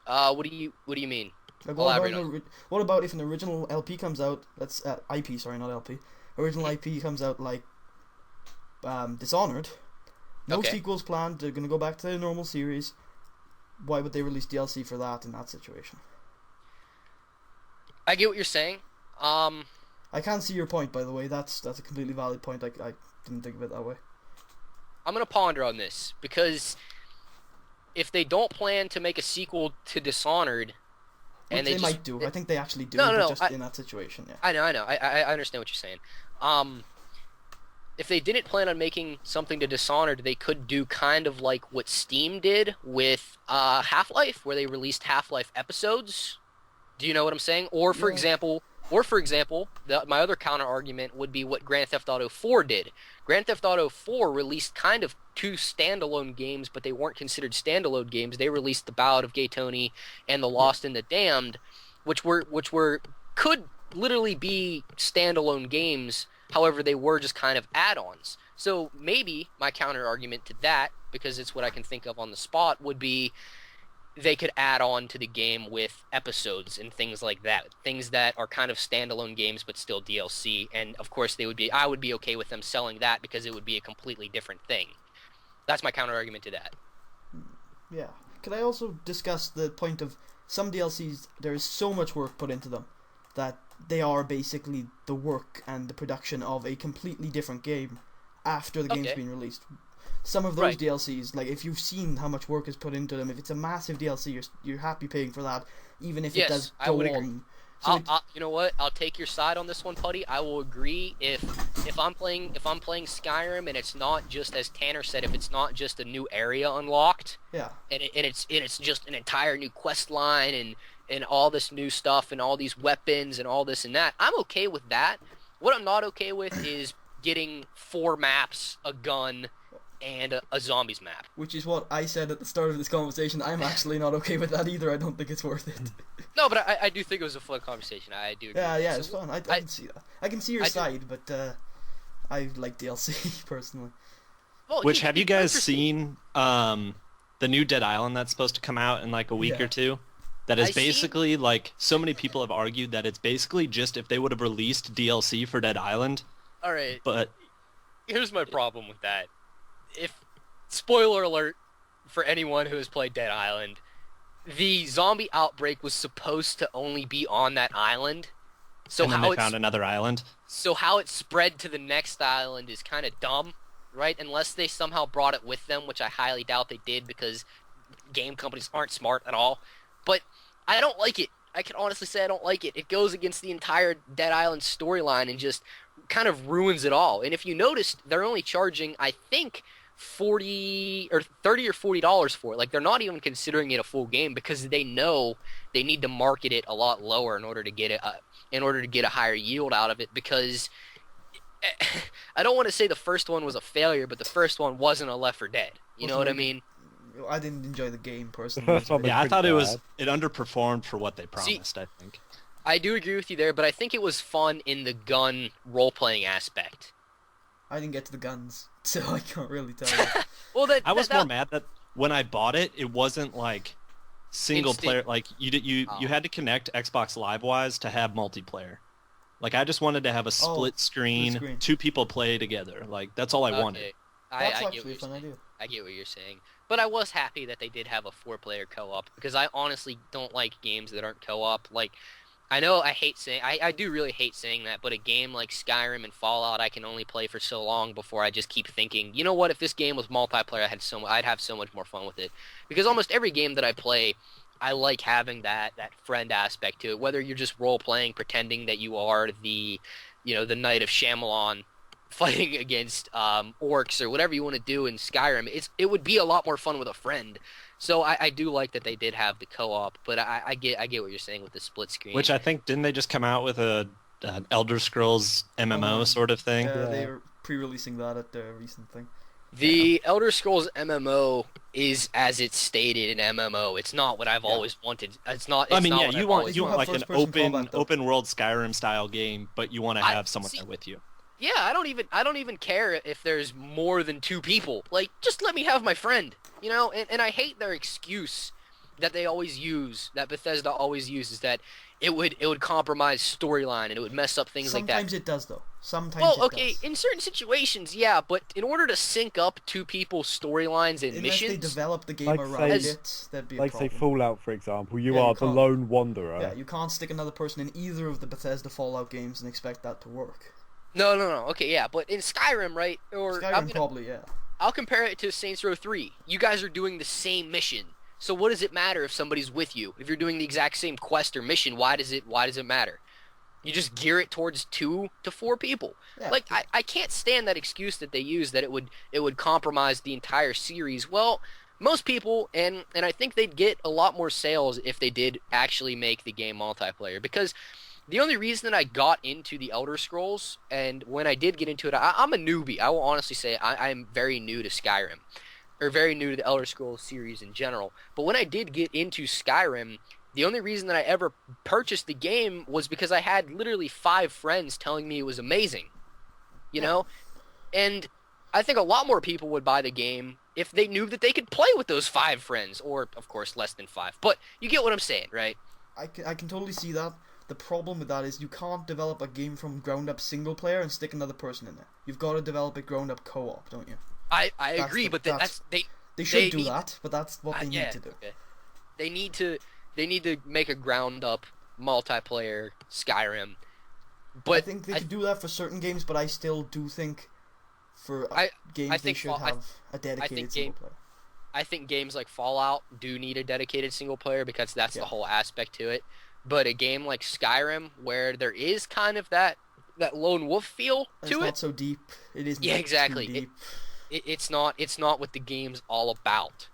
Speaker 3: What do you mean?
Speaker 2: Like,
Speaker 3: Elaborate on.
Speaker 2: what about if an original LP comes out? That's IP, sorry, not LP. Original IP comes out like Dishonored. No
Speaker 3: Okay.
Speaker 2: sequels planned. They're gonna go back to their normal series. Why would they release DLC for that in that situation?
Speaker 3: I get what you're saying.
Speaker 2: I can't see your point, by the way. That's a completely valid point. I didn't think of it that way.
Speaker 3: I'm gonna ponder on this because if they don't plan to make a sequel to Dishonored,
Speaker 2: Which
Speaker 3: and
Speaker 2: they
Speaker 3: just,
Speaker 2: might do. I think they actually do.
Speaker 3: No,
Speaker 2: but
Speaker 3: no,
Speaker 2: just in that situation, yeah.
Speaker 3: I know. I understand what you're saying. If they didn't plan on making something to Dishonored, they could do kind of like what Steam did with Half-Life, where they released Half-Life episodes. Do you know what I'm saying? Or for example, my other counter argument would be what Grand Theft Auto 4 did. Grand Theft Auto 4 released kind of two standalone games, but they weren't considered standalone games. They released The Ballad of Gay Tony and The Lost and the Damned, which could literally be standalone games. However, they were just kind of add-ons. So maybe my counter argument to that, because it's what I can think of on the spot, would be they could add on to the game with episodes and things like that. Things that are kind of standalone games but still DLC. And of course I would be okay with them selling that because it would be a completely different thing. That's my counter argument to that.
Speaker 2: Yeah. Could I also discuss the point of some DLCs, there is so much work put into them that they are basically the work and the production of a completely different game after the game's been released. some of those
Speaker 3: Right.
Speaker 2: DLCs, like if you've seen how much work is put into them, if it's a massive DLC, you're happy paying for that, even if it
Speaker 3: Yes,
Speaker 2: does
Speaker 3: I
Speaker 2: go
Speaker 3: would
Speaker 2: on.
Speaker 3: agree.
Speaker 2: So
Speaker 3: You know what? I'll take your side on this one, Putty. I will agree if I'm playing Skyrim and it's not just, as Tanner said, if it's not just a new area unlocked
Speaker 2: yeah,
Speaker 3: and it's just an entire new quest line and all this new stuff and all these weapons and all this and that, I'm okay with that. What I'm not okay with is getting 4 maps, a gun, and a zombies map.
Speaker 2: which is what I said at the start of this conversation. I'm actually not okay with that either. I don't think it's worth it.
Speaker 3: No, but I do think it was a fun conversation. I do agree.
Speaker 2: Yeah,
Speaker 3: So
Speaker 2: it's fun. I can see that. I can see your
Speaker 3: I do-
Speaker 2: side, but I like DLC personally.
Speaker 3: well,
Speaker 4: Which have you guys
Speaker 3: interesting.
Speaker 4: seen the new Dead Island that's supposed to come out in like a week
Speaker 2: Yeah.
Speaker 4: or two? That is
Speaker 3: I see.
Speaker 4: basically like, so many people have argued that it's basically just if they would have released DLC for Dead Island,
Speaker 3: All right.
Speaker 4: but
Speaker 3: Here's my problem with that. If spoiler alert for anyone who has played Dead Island, the zombie outbreak was supposed to only be on that island. So
Speaker 4: and then
Speaker 3: how
Speaker 4: they found another island.
Speaker 3: how it spread to the next island is kind of dumb, right? Unless they somehow brought it with them, which I highly doubt they did because game companies aren't smart at all. But I don't like it. I can honestly say I don't like it. It goes against the entire Dead Island storyline and just kind of ruins it all. And if you noticed, they're only charging, I think, $40 or $40 for it. Like, they're not even considering it a full game because they know they need to market it a lot lower in order to get a higher yield out of it. Because I don't want to say the first one was a failure, but the first one wasn't a Left 4 Dead. You know what I mean?
Speaker 2: I didn't enjoy the game personally.
Speaker 1: first one was
Speaker 4: Yeah, I
Speaker 1: pretty
Speaker 4: thought
Speaker 1: bad.
Speaker 4: it underperformed for what they promised, I think.
Speaker 3: I do agree with you there, but I think it was fun in the gun role-playing aspect.
Speaker 2: I didn't get to the guns, so I can't really tell you.
Speaker 3: Well,
Speaker 4: I was more mad that when I bought it, it wasn't like single
Speaker 3: Instant.
Speaker 4: player. Like you had to connect Xbox Live wise to have multiplayer. Like I just wanted to have a split screen,
Speaker 2: screen.
Speaker 4: 2 people play together. Like that's all I wanted.
Speaker 3: Okay.
Speaker 2: That's
Speaker 3: I get
Speaker 2: actually a
Speaker 3: what
Speaker 2: fun
Speaker 3: you're
Speaker 2: idea.
Speaker 3: I get what you're saying. But I was happy that they did have a 4-player co-op because I honestly don't like games that aren't co-op. Like, I know I hate saying I do really hate saying that, but a game like Skyrim and Fallout I can only play for so long before I just keep thinking, you know what, if this game was multiplayer I'd have so much more fun with it. Because almost every game that I play, I like having that friend aspect to it, whether you're just role playing pretending that you are the Knight of Shyamalan fighting against orcs or whatever you want to do in Skyrim. It would be a lot more fun with a friend. So I do like that they did have the co-op, but I get what you're saying with the split screen.
Speaker 4: Which I think didn't they just come out with an Elder Scrolls MMO sort of thing?
Speaker 2: Yeah,
Speaker 1: Yeah.
Speaker 2: they were pre-releasing that at the recent thing.
Speaker 3: The Elder Scrolls MMO is, as it's stated, an MMO. It's not what I've always wanted. It's not.
Speaker 4: I mean,
Speaker 3: not
Speaker 4: yeah,
Speaker 3: what
Speaker 4: you
Speaker 3: I've
Speaker 4: want
Speaker 3: always
Speaker 2: You
Speaker 4: you want
Speaker 2: have
Speaker 4: like an
Speaker 2: first-person
Speaker 4: open
Speaker 2: combat, though.
Speaker 4: open world Skyrim style game, but you want to
Speaker 3: I-
Speaker 4: have someone
Speaker 3: see-
Speaker 4: there with you.
Speaker 3: Yeah, I don't even care if there's more than 2 people. Like, just let me have my friend, you know? And I hate their excuse that they always use, that Bethesda always uses, that it would compromise storyline and it would mess up things like that.
Speaker 2: Sometimes it does, though. Sometimes
Speaker 3: Well,
Speaker 2: it
Speaker 3: okay,
Speaker 2: does.
Speaker 3: in certain situations, yeah, but in order to sync up 2 people's storylines and
Speaker 2: Unless they
Speaker 3: missions,
Speaker 2: develop the game
Speaker 1: Like,
Speaker 2: around
Speaker 1: say-
Speaker 2: it, that'd be a
Speaker 1: Like
Speaker 2: problem.
Speaker 1: say Fallout, for example, you
Speaker 2: Yeah, you
Speaker 1: are the
Speaker 2: can't-
Speaker 1: lone wanderer.
Speaker 2: Yeah, you can't stick another person in either of the Bethesda Fallout games and expect that to work.
Speaker 3: no, okay, yeah, but in Skyrim, right? Or
Speaker 2: Skyrim probably, yeah.
Speaker 3: I'll compare it to Saints Row 3. You guys are doing the same mission. So what does it matter if somebody's with you? If you're doing the exact same quest or mission, why does it matter? You just gear it towards 2 to 4 people.
Speaker 2: Yeah.
Speaker 3: Like I can't stand that excuse that they use that it would compromise the entire series. Well, most people and I think they'd get a lot more sales if they did actually make the game multiplayer, because the only reason that I got into the Elder Scrolls, and when I did get into it, I'm a newbie. I will honestly say I'm very new to Skyrim, or very new to the Elder Scrolls series in general. But when I did get into Skyrim, the only reason that I ever purchased the game was because I had literally 5 friends telling me it was amazing. You know? And I think a lot more people would buy the game if they knew that they could play with those 5 friends, or, of course, less than 5. But you get what I'm saying, right?
Speaker 2: I can totally see that. The problem with that is you can't develop a game from ground up single player and stick another person in there. You've got to develop it ground up co-op, don't you?
Speaker 3: I
Speaker 2: That's
Speaker 3: agree,
Speaker 2: the-
Speaker 3: but
Speaker 2: that's-
Speaker 3: they
Speaker 2: They should do
Speaker 3: need-
Speaker 2: that, but that's what they need
Speaker 3: yeah,
Speaker 2: to do.
Speaker 3: okay. They need to make a ground up multiplayer Skyrim. But
Speaker 2: I think they could do that for certain games, but I still do think For
Speaker 3: I
Speaker 2: games, they
Speaker 3: think
Speaker 2: should have a dedicated single player.
Speaker 3: I think games like Fallout do need a dedicated single player because that's the whole aspect to it. But a game like Skyrim, where there is kind of that lone wolf feel
Speaker 2: It's
Speaker 3: to
Speaker 2: not
Speaker 3: it,
Speaker 2: so deep. It isn't
Speaker 3: yeah, exactly.
Speaker 2: too deep.
Speaker 3: It's not what the game's all about.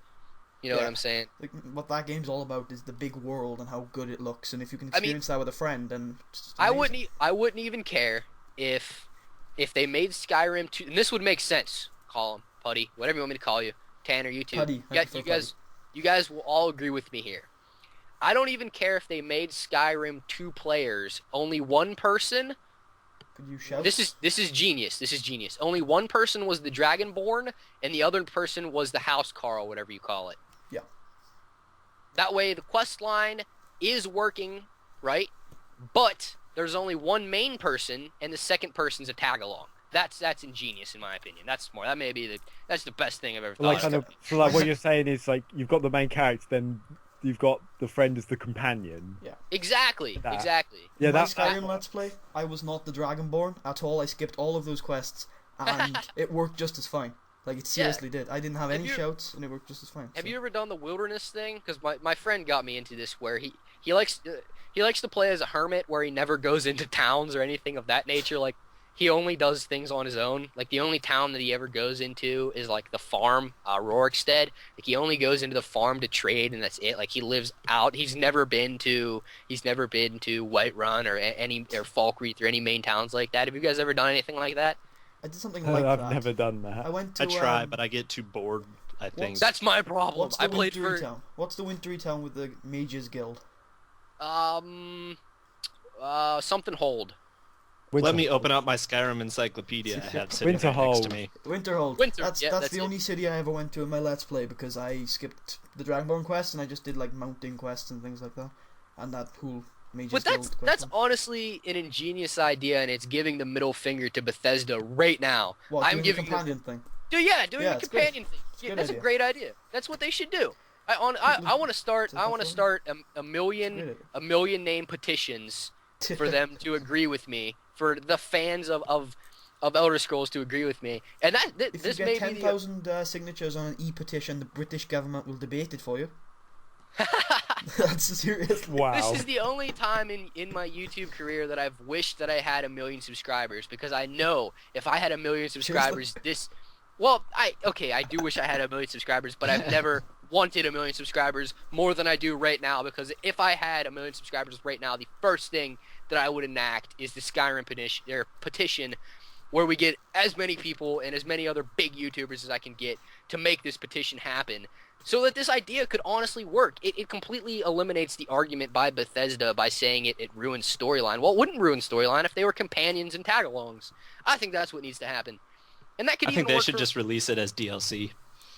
Speaker 3: You know what I'm saying?
Speaker 2: Like, what that game's all about is the big world and how good it looks, and if you can experience that with a friend, then it's just amazing.
Speaker 3: I wouldn't even care if they made Skyrim 2, and this would make sense. Call him Putty, whatever you want me to call you, Tanner, you two.
Speaker 2: Putty.
Speaker 3: You guys will all agree with me here. I don't even care if they made Skyrim 2 players, only one person.
Speaker 2: Could you shout?
Speaker 3: This is genius. This is genius. Only one person was the Dragonborn, and the other person was the Housecarl, whatever you call it.
Speaker 2: Yeah.
Speaker 3: That way, the quest line is working, right? But there's only one main person, and the second person's a tag along. That's ingenious in my opinion. That's smart. That's the best thing I've ever thought.
Speaker 1: So like what you're saying is like you've got the main character, then you've got the friend as the companion.
Speaker 2: Yeah.
Speaker 3: Exactly.
Speaker 1: Yeah,
Speaker 2: that's Skyrim Let's Play. I was not the Dragonborn at all. I skipped all of those quests, and it worked just as fine. Like, it seriously did. I didn't have any shouts, and it worked just as fine.
Speaker 3: Have you ever done the wilderness thing? Because my friend got me into this, where he likes to play as a hermit, where he never goes into towns or anything of that nature. Like, he only does things on his own. Like, the only town that he ever goes into is, like, the farm, Rorikstead. Like, he only goes into the farm to trade, and that's it. Like, he lives out. He's never been to Whiterun or Falkreath or any main towns like that. Have you guys ever done anything like that?
Speaker 2: I did something like that.
Speaker 1: I've never done that.
Speaker 2: I
Speaker 4: try, but I get too bored, I think.
Speaker 3: That's my problem.
Speaker 2: What's the wintry town? What's the wintry town with the Mages Guild?
Speaker 3: Something Hold.
Speaker 4: Let me open up my Skyrim encyclopedia I have sitting right next to me.
Speaker 2: Winterhold.
Speaker 3: That's
Speaker 2: the only city I ever went to in my Let's Play because I skipped the Dragonborn quest and I just did like mounting quests and things like that. And that whole Mages Guild quest.
Speaker 3: That's honestly an ingenious idea, and it's giving the middle finger to Bethesda right now.
Speaker 2: What, I'm giving the companion thing.
Speaker 3: Doing the companion thing. Yeah, that's a great idea. That's what they should do. I want to start a million name petitions for them to agree with me, for the fans of Elder Scrolls to agree with me. And
Speaker 2: if
Speaker 3: this
Speaker 2: you
Speaker 3: may
Speaker 2: get
Speaker 3: be
Speaker 2: 10,000 signatures on an e-petition, the British government will debate it for you. That's serious.
Speaker 1: Wow.
Speaker 3: This is the only time in my YouTube career that I've wished that I had 1 million subscribers, because I know if I had 1 million subscribers, I do wish I had 1 million subscribers, but I've never wanted 1 million subscribers more than I do right now, because if I had 1 million subscribers right now, the first thing that I would enact is the Skyrim petition, where we get as many people and as many other big YouTubers as I can get to make this petition happen, so that this idea could honestly work. It completely eliminates the argument by Bethesda by saying it ruins storyline. Well, it wouldn't ruin storyline if they were companions and tag-alongs. I think that's what needs to happen. And that could
Speaker 4: I think they should just release it as DLC.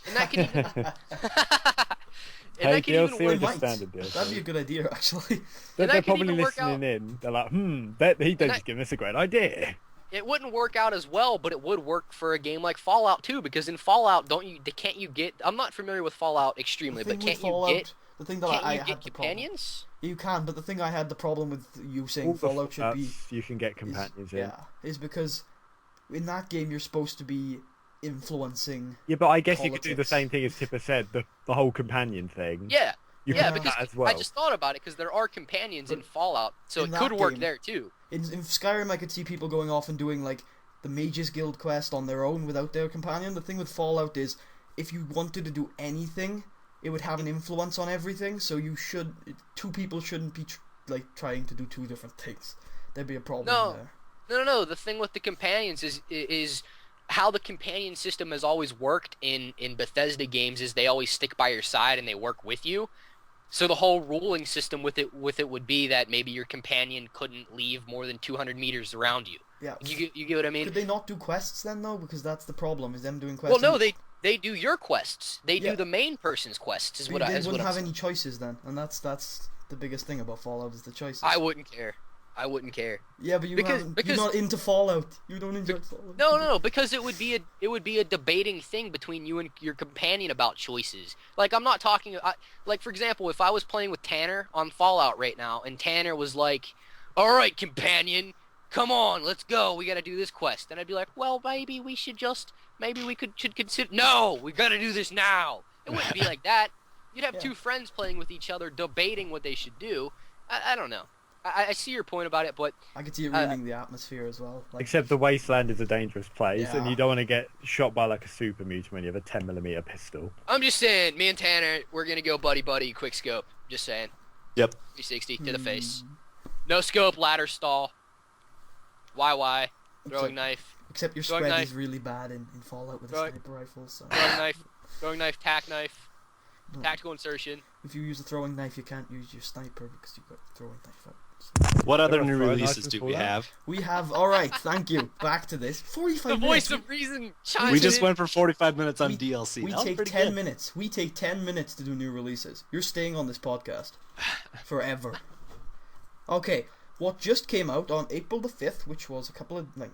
Speaker 3: And that could even...
Speaker 1: Hey, DLC or just standard DLC?
Speaker 2: That'd be a good idea, actually.
Speaker 1: They're probably listening in. They're like, he's just giving us a great idea.
Speaker 3: It wouldn't work out as well, but it would work for a game like Fallout 2, because in Fallout, can't you get... I'm not familiar with Fallout extremely, but can't you get...
Speaker 2: The thing that I had
Speaker 3: companions?
Speaker 2: You can, but the thing I had the problem with you saying Fallout should be...
Speaker 1: You can get companions in.
Speaker 2: Yeah, is because in that game you're supposed to be influencing...
Speaker 1: Yeah, but I guess
Speaker 2: politics.
Speaker 1: you could do the same thing as Tipper said, the whole companion thing.
Speaker 3: Yeah.
Speaker 1: Because as well.
Speaker 3: I just thought about it, because there are companions in Fallout, so it could work there too.
Speaker 2: In Skyrim, I could see people going off and doing like the Mages Guild quest on their own without their companion. The thing with Fallout is, if you wanted to do anything, it would have an influence on everything. So two people shouldn't be trying to do two different things. There'd be a problem there.
Speaker 3: No. The thing with the companions is how the companion system has always worked in Bethesda games is they always stick by your side and they work with you. So the whole ruling system with it would be that maybe your companion couldn't leave more than 200 meters around you.
Speaker 2: Yeah.
Speaker 3: You get what I mean?
Speaker 2: Could they not do quests then, though? Because that's the problem, is them doing quests.
Speaker 3: Well, no, they do your quests. They do the main person's quests. They
Speaker 2: wouldn't have any choices then, and that's the biggest thing about Fallout is the choices.
Speaker 3: I wouldn't care. Yeah,
Speaker 2: but you're not into Fallout. You don't enjoy Fallout.
Speaker 3: No, because it would be a debating thing between you and your companion about choices. Like, I'm not talking... like, for example, if I was playing with Tanner on Fallout right now, and Tanner was like, "Alright, companion, come on, let's go. We got to do this quest. And I'd be like, well, maybe we should should consider. No, we got to do this now. It wouldn't be like that. You'd have two friends playing with each other, debating what they should do. I don't know. I see your point about it, but
Speaker 2: I could see it ruining the atmosphere as well. Like,
Speaker 1: except the wasteland is a dangerous place, and you don't want to get shot by like a super mutant when you have a 10mm pistol.
Speaker 3: I'm just saying, me and Tanner, we're gonna go buddy quick scope. Just saying.
Speaker 4: Yep.
Speaker 3: 360 to the face. No scope, ladder stall. YY. Throwing knife.
Speaker 2: Except your spread is really bad in Fallout with a sniper rifle. So.
Speaker 3: Throwing knife, tack knife.
Speaker 2: No.
Speaker 3: Tactical insertion.
Speaker 2: If you use a throwing knife, you can't use your sniper because you've got throwing knife out.
Speaker 4: What other new releases do we have?
Speaker 2: We have, alright, thank you. Back to this. 45 minutes.
Speaker 3: The voice of reason chimes
Speaker 4: We just went for 45 minutes on DLC.
Speaker 2: We take 10 minutes. We take 10 minutes to do new releases. You're staying on this podcast. Forever. Okay, what just came out on April the 5th, which was a couple of, like,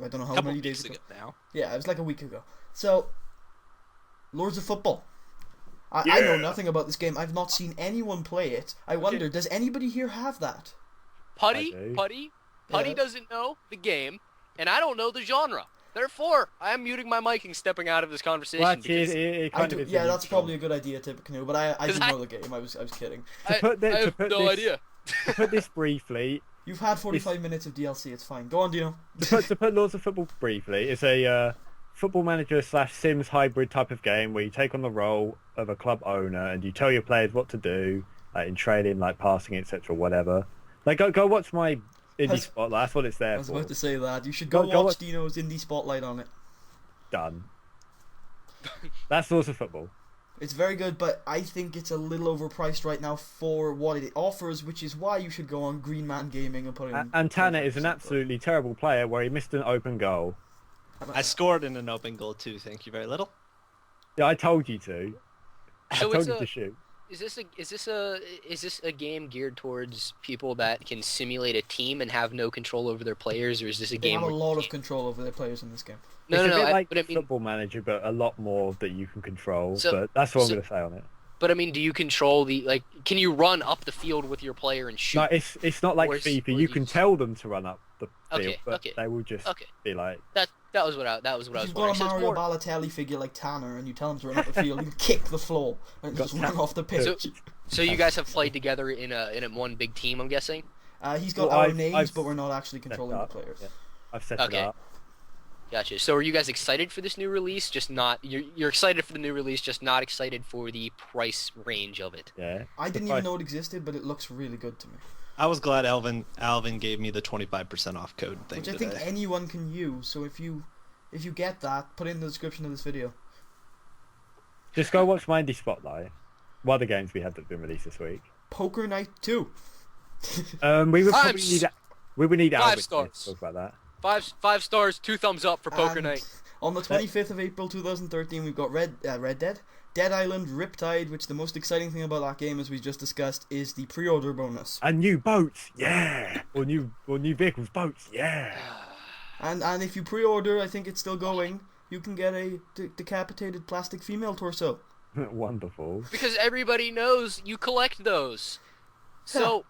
Speaker 2: I don't know how many days ago.
Speaker 3: Now.
Speaker 2: Yeah, it was like a week ago. So, Lords of Football. I know nothing about this game. I've not seen anyone play it. I wonder, does anybody here have that?
Speaker 3: Putty doesn't know the game, and I don't know the genre. Therefore, I am muting my mic and stepping out of this conversation.
Speaker 2: Well, that's probably a good idea, Tipacanoe, but I do know the game. I was kidding.
Speaker 3: I have no idea.
Speaker 1: To put this briefly...
Speaker 2: You've had 45 minutes of DLC, it's fine. Go on, Dino.
Speaker 1: To put Lords of Football briefly, it's a... football manager / Sims hybrid type of game where you take on the role of a club owner and you tell your players what to do in training, like passing, etc., whatever. Like, go watch my indie spotlight. That's what it's there for.
Speaker 2: I was about to say that. You should go watch Dino's indie spotlight on it.
Speaker 1: Done. That's Lords of Football.
Speaker 2: It's very good, but I think it's a little overpriced right now for what it offers, which is why you should go on Green Man Gaming and put in...
Speaker 1: And Tanner is an absolutely terrible player where he missed an open goal.
Speaker 4: I scored in an open goal too, thank you very little.
Speaker 1: Yeah, I told you to. I told you to shoot.
Speaker 3: Is this a game geared towards people that can simulate a team and have no control over their players, or is this a game?
Speaker 2: They have a lot of control over their players in this game.
Speaker 1: No, like Football Manager, but a lot more that you can control. But that's what I'm going to say on it.
Speaker 3: But I mean, do you control can you run up the field with your player and shoot?
Speaker 1: No, it's not like FIFA. You can tell them to run up the field, but they will just be like...
Speaker 3: That was what I was wondering.
Speaker 2: If you've got a Mario Balotelli figure like Tanner and you tell him to run up the field, you kick the floor and just run off the pitch.
Speaker 3: So you guys have played together in one big team, I'm guessing?
Speaker 2: He's got our names, but we're not actually controlling the players.
Speaker 1: Yeah. I've set it up.
Speaker 3: Gotcha. So are you guys excited for this new release? Just not you're excited for the new release, just not excited for the price range of it.
Speaker 1: Yeah.
Speaker 2: I didn't even know it existed, but it looks really good to me.
Speaker 4: I was glad Alvin gave me the 25% off code thing.
Speaker 2: Which I think anyone can use. So if you get that, put it in the description of this video.
Speaker 1: Just go watch my indie spotlight. What other games we had that have been released this week?
Speaker 2: Poker Night 2.
Speaker 1: We would need Alvin to talk about that.
Speaker 3: 5 stars, 2 thumbs up for Poker Night.
Speaker 2: On the 25th of April 2013, we've got Red Dead, Dead Island, Riptide, which the most exciting thing about that game, as we just discussed, is the pre-order bonus.
Speaker 1: And new boats, yeah! Or new vehicles, boats, yeah!
Speaker 2: And if you pre-order, I think it's still going, you can get a decapitated plastic female torso.
Speaker 1: Wonderful.
Speaker 3: Because everybody knows you collect those. So...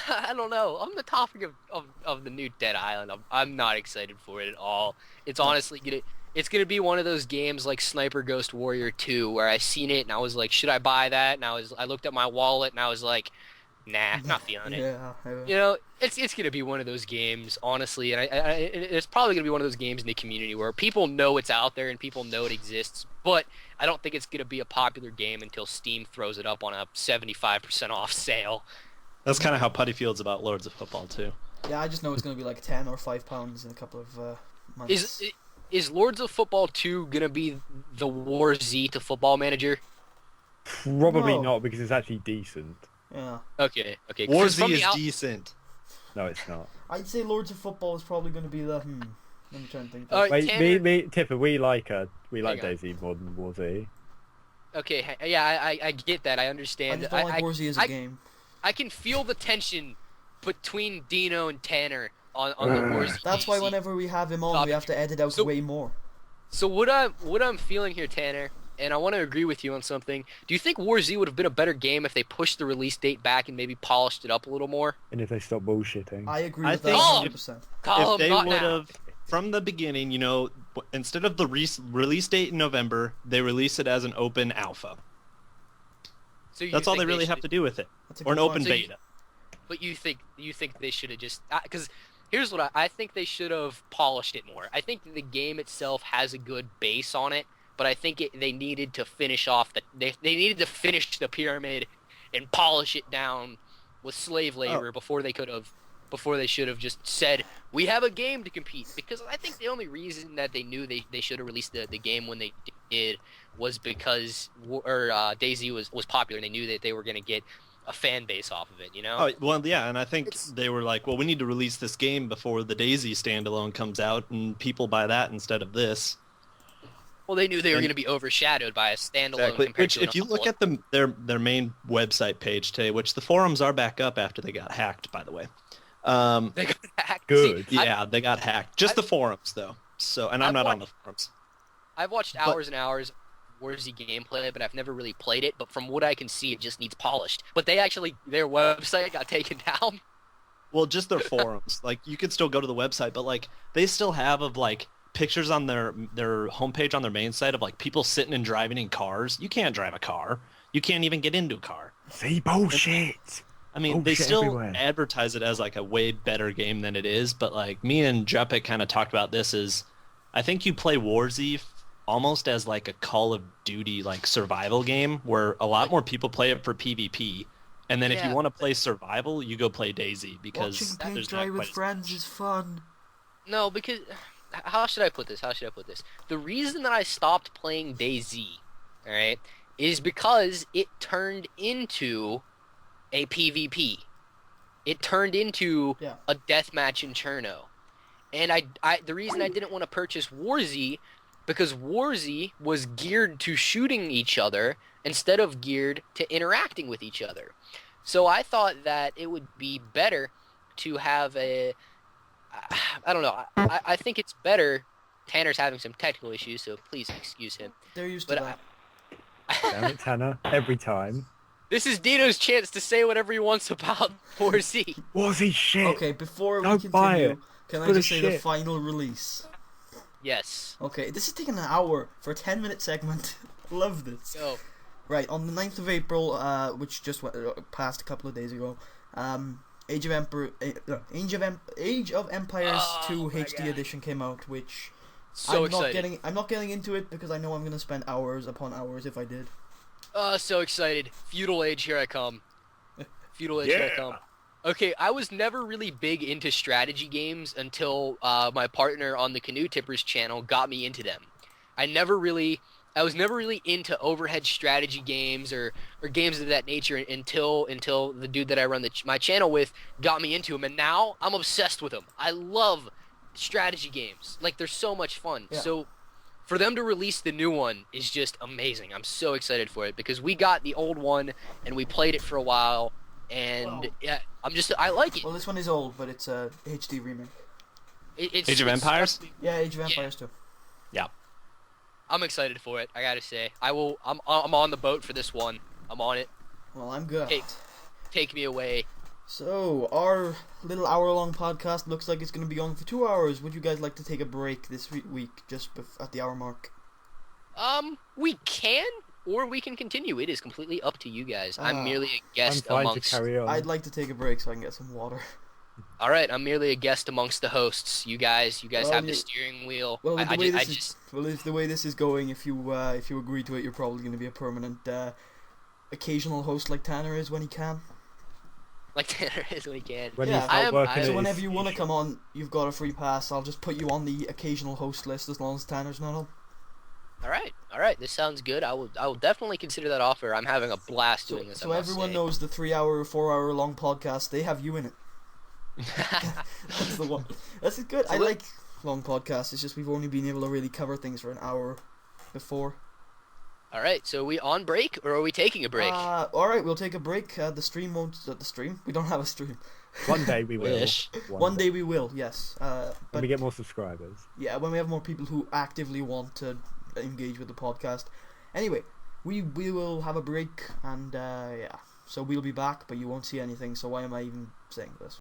Speaker 3: I don't know. On the topic of the new Dead Island, I'm not excited for it at all. It's honestly gonna be one of those games like Sniper Ghost Warrior 2, where I seen it and I was like, should I buy that? And I looked at my wallet and I was like, nah, not feeling it.
Speaker 2: Yeah.
Speaker 3: You know, it's gonna be one of those games, honestly, and it's probably gonna be one of those games in the community where people know it's out there and people know it exists, but I don't think it's gonna be a popular game until Steam throws it up on a 75% off sale.
Speaker 4: That's kind of how Putty feels about Lords of Football too.
Speaker 2: Yeah, I just know it's going to be like £10 or £5 in a couple of months.
Speaker 3: Is Lords of Football 2 going to be the War Z to Football Manager?
Speaker 1: Probably not, because it's actually decent.
Speaker 2: Yeah.
Speaker 3: Okay.
Speaker 4: War Z is decent.
Speaker 1: No, it's not.
Speaker 2: I'd say Lords of Football is probably going to be the Let me try and think.
Speaker 1: Wait, me, Tipper, we like DayZ more than War Z.
Speaker 3: Okay, yeah, I get that. I understand.
Speaker 2: I just don't like War Z as a game.
Speaker 3: I can feel the tension between Dino and Tanner on the War Z.
Speaker 2: That's why whenever we have him on, we have to edit out way more.
Speaker 3: So what I'm feeling here, Tanner, and I want to agree with you on something. Do you think War Z would have been a better game if they pushed the release date back and maybe polished it up a little more?
Speaker 1: And if they stop bullshitting.
Speaker 2: I agree
Speaker 4: I
Speaker 2: with that
Speaker 4: think
Speaker 2: 100%.
Speaker 3: Call
Speaker 4: If
Speaker 3: them
Speaker 4: they
Speaker 3: not
Speaker 4: would
Speaker 3: now.
Speaker 4: have, from the beginning, instead of the release date in November, they release it as an open alpha.
Speaker 3: So you
Speaker 4: That's all
Speaker 3: think
Speaker 4: they really
Speaker 3: should-
Speaker 4: have to do with it.
Speaker 2: That's a
Speaker 4: Or an
Speaker 2: good
Speaker 4: open
Speaker 2: point.
Speaker 3: So you-
Speaker 4: beta.
Speaker 3: But you think they should have just because here's what I think they should have polished it more. I think the game itself has a good base on it, but I think they needed to finish off they needed to finish the pyramid and polish it down with slave labor before they should have just said we have a game to compete. Because I think the only reason that they knew they should have released the game when they did was because DayZ was popular and they knew that they were going to get a fan base off of it, you know?
Speaker 4: Oh, well, yeah, and I think they were like, well, we need to release this game before the DayZ standalone comes out, and people buy that instead of this.
Speaker 3: Well, they knew they were going to be overshadowed by a standalone
Speaker 4: Exactly.
Speaker 3: compared
Speaker 4: Which,
Speaker 3: to an
Speaker 4: if you look
Speaker 3: offline.
Speaker 4: at their main website page today, which the forums are back up after they got hacked, by the way.
Speaker 3: They got hacked.
Speaker 1: Good.
Speaker 3: See,
Speaker 4: Yeah, they got hacked. Just the forums, though. So, and I'm not on the forums.
Speaker 3: I've watched hours and hours of War Z gameplay, but I've never really played it. But from what I can see, it just needs polished. But their website got taken down.
Speaker 4: Well, just their forums. Like, you could still go to the website, but like they still have pictures on their homepage on their main site of like people sitting and driving in cars. You can't drive a car. You can't even get into a car.
Speaker 1: See, bullshit.
Speaker 4: I mean, they
Speaker 1: Bullshit
Speaker 4: still
Speaker 1: everywhere.
Speaker 4: advertise it as like a way better game than it is, but like me and Juppik kind of talked about this is I think you play War Z almost as like a Call of Duty like survival game where a lot more people play it for PvP. And then if you
Speaker 3: Yeah.
Speaker 4: want to play survival, you go play DayZ because
Speaker 2: Watching paint
Speaker 4: there's
Speaker 2: dry
Speaker 4: not
Speaker 2: with
Speaker 4: quite as
Speaker 2: friends is fun.
Speaker 3: No, because how should I put this? The reason that I stopped playing DayZ, all right, is because it turned into a PvP. It turned into
Speaker 2: Yeah.
Speaker 3: a deathmatch in Cherno. And the reason I didn't want to purchase War Z because War Z was geared to shooting each other instead of geared to interacting with each other. So I thought that it would be better to have I don't know. I think it's better. Tanner's having some technical issues, so please excuse him.
Speaker 2: They're used to
Speaker 3: But
Speaker 2: that.
Speaker 1: Damn it, Tanner. Every time.
Speaker 3: This is Dino's chance to say whatever he wants about War Z.
Speaker 1: Was he shit?
Speaker 2: Okay, before we
Speaker 1: Don't buy
Speaker 2: continue,
Speaker 1: it.
Speaker 2: can I
Speaker 1: Full of
Speaker 2: just say the
Speaker 1: shit.
Speaker 2: final release?
Speaker 3: Yes.
Speaker 2: Okay, this is taking an hour for a 10-minute segment. Love this.
Speaker 3: So,
Speaker 2: Right, on the 9th of April, which just went, passed a couple of days ago, Age of Empires
Speaker 3: Oh
Speaker 2: 2
Speaker 3: my
Speaker 2: HD
Speaker 3: God.
Speaker 2: edition came out, which
Speaker 3: so
Speaker 2: I'm not
Speaker 3: excited.
Speaker 2: getting into it because I know I'm gonna spend hours upon hours if I did.
Speaker 3: So excited. Feudal Age, here I come. Feudal Age, here I come. Okay, I was never really big into strategy games until my partner on the Canoe Tippers channel got me into them. I was never really into overhead strategy games or games of that nature until the dude that I run my channel with got me into them, and now I'm obsessed with them. I love strategy games. Like, they're so much fun.
Speaker 2: Yeah.
Speaker 3: So for them to release the new one is just amazing. I'm so excited for it because we got the old one and we played it for a while, and
Speaker 2: Well-
Speaker 3: yeah, I like it.
Speaker 2: Well, this one is old, but it's a HD remake.
Speaker 3: It's
Speaker 4: Age of Empires?
Speaker 2: Yeah, Age of Empires 2.
Speaker 4: Yeah.
Speaker 3: I'm excited for it. I gotta say, I'm on the boat for this one. I'm on it.
Speaker 2: Well, I'm good.
Speaker 3: Take me away.
Speaker 2: So, our little hour-long podcast looks like it's going to be going for 2 hours. Would you guys like to take a break this week, just at the hour mark?
Speaker 3: We can, or we can continue. It is completely up to you guys. I'm
Speaker 2: Ah.
Speaker 3: merely a
Speaker 1: I'm
Speaker 3: guest
Speaker 1: fine
Speaker 3: amongst.
Speaker 1: to carry on.
Speaker 2: I'd like to take a break so I can get some water.
Speaker 3: All right, I'm merely a guest amongst the hosts. You guys
Speaker 2: Well,
Speaker 3: have the
Speaker 2: you-
Speaker 3: steering wheel.
Speaker 2: Well, with
Speaker 3: I
Speaker 2: the way
Speaker 3: just,
Speaker 2: this is, if the way this is going, if you agree to it, you're probably going to be a permanent occasional host like Tanner is when he can.
Speaker 3: like Tanner is when he can.
Speaker 1: When
Speaker 2: Yeah.
Speaker 1: you start working
Speaker 3: I-
Speaker 1: at
Speaker 2: So
Speaker 1: his
Speaker 2: whenever you want to
Speaker 1: shop.
Speaker 2: come on, you've got a free pass. I'll just put you on the occasional host list as long as Tanner's not on.
Speaker 3: All right. This sounds good. I will definitely consider that offer. I'm having a blast doing this.
Speaker 2: So everyone knows the 3-hour, 4-hour long podcast, they have you in it. That's the one. That's good.
Speaker 3: So
Speaker 2: I
Speaker 3: let-
Speaker 2: like long podcasts. It's just we've only been able to really cover things for an hour before.
Speaker 3: All right. So are we on break or are we taking a break?
Speaker 2: All right, we'll take a break. The stream won't. The stream? We don't have a stream.
Speaker 1: One day we will.
Speaker 4: Wish.
Speaker 2: One day we will. Yes.
Speaker 1: When
Speaker 2: But
Speaker 1: we get more subscribers.
Speaker 2: yeah, when we have more people who actively want to engage with the podcast. Anyway, we will have a break, and yeah, so we'll be back, but you won't see anything. So why am I even saying this?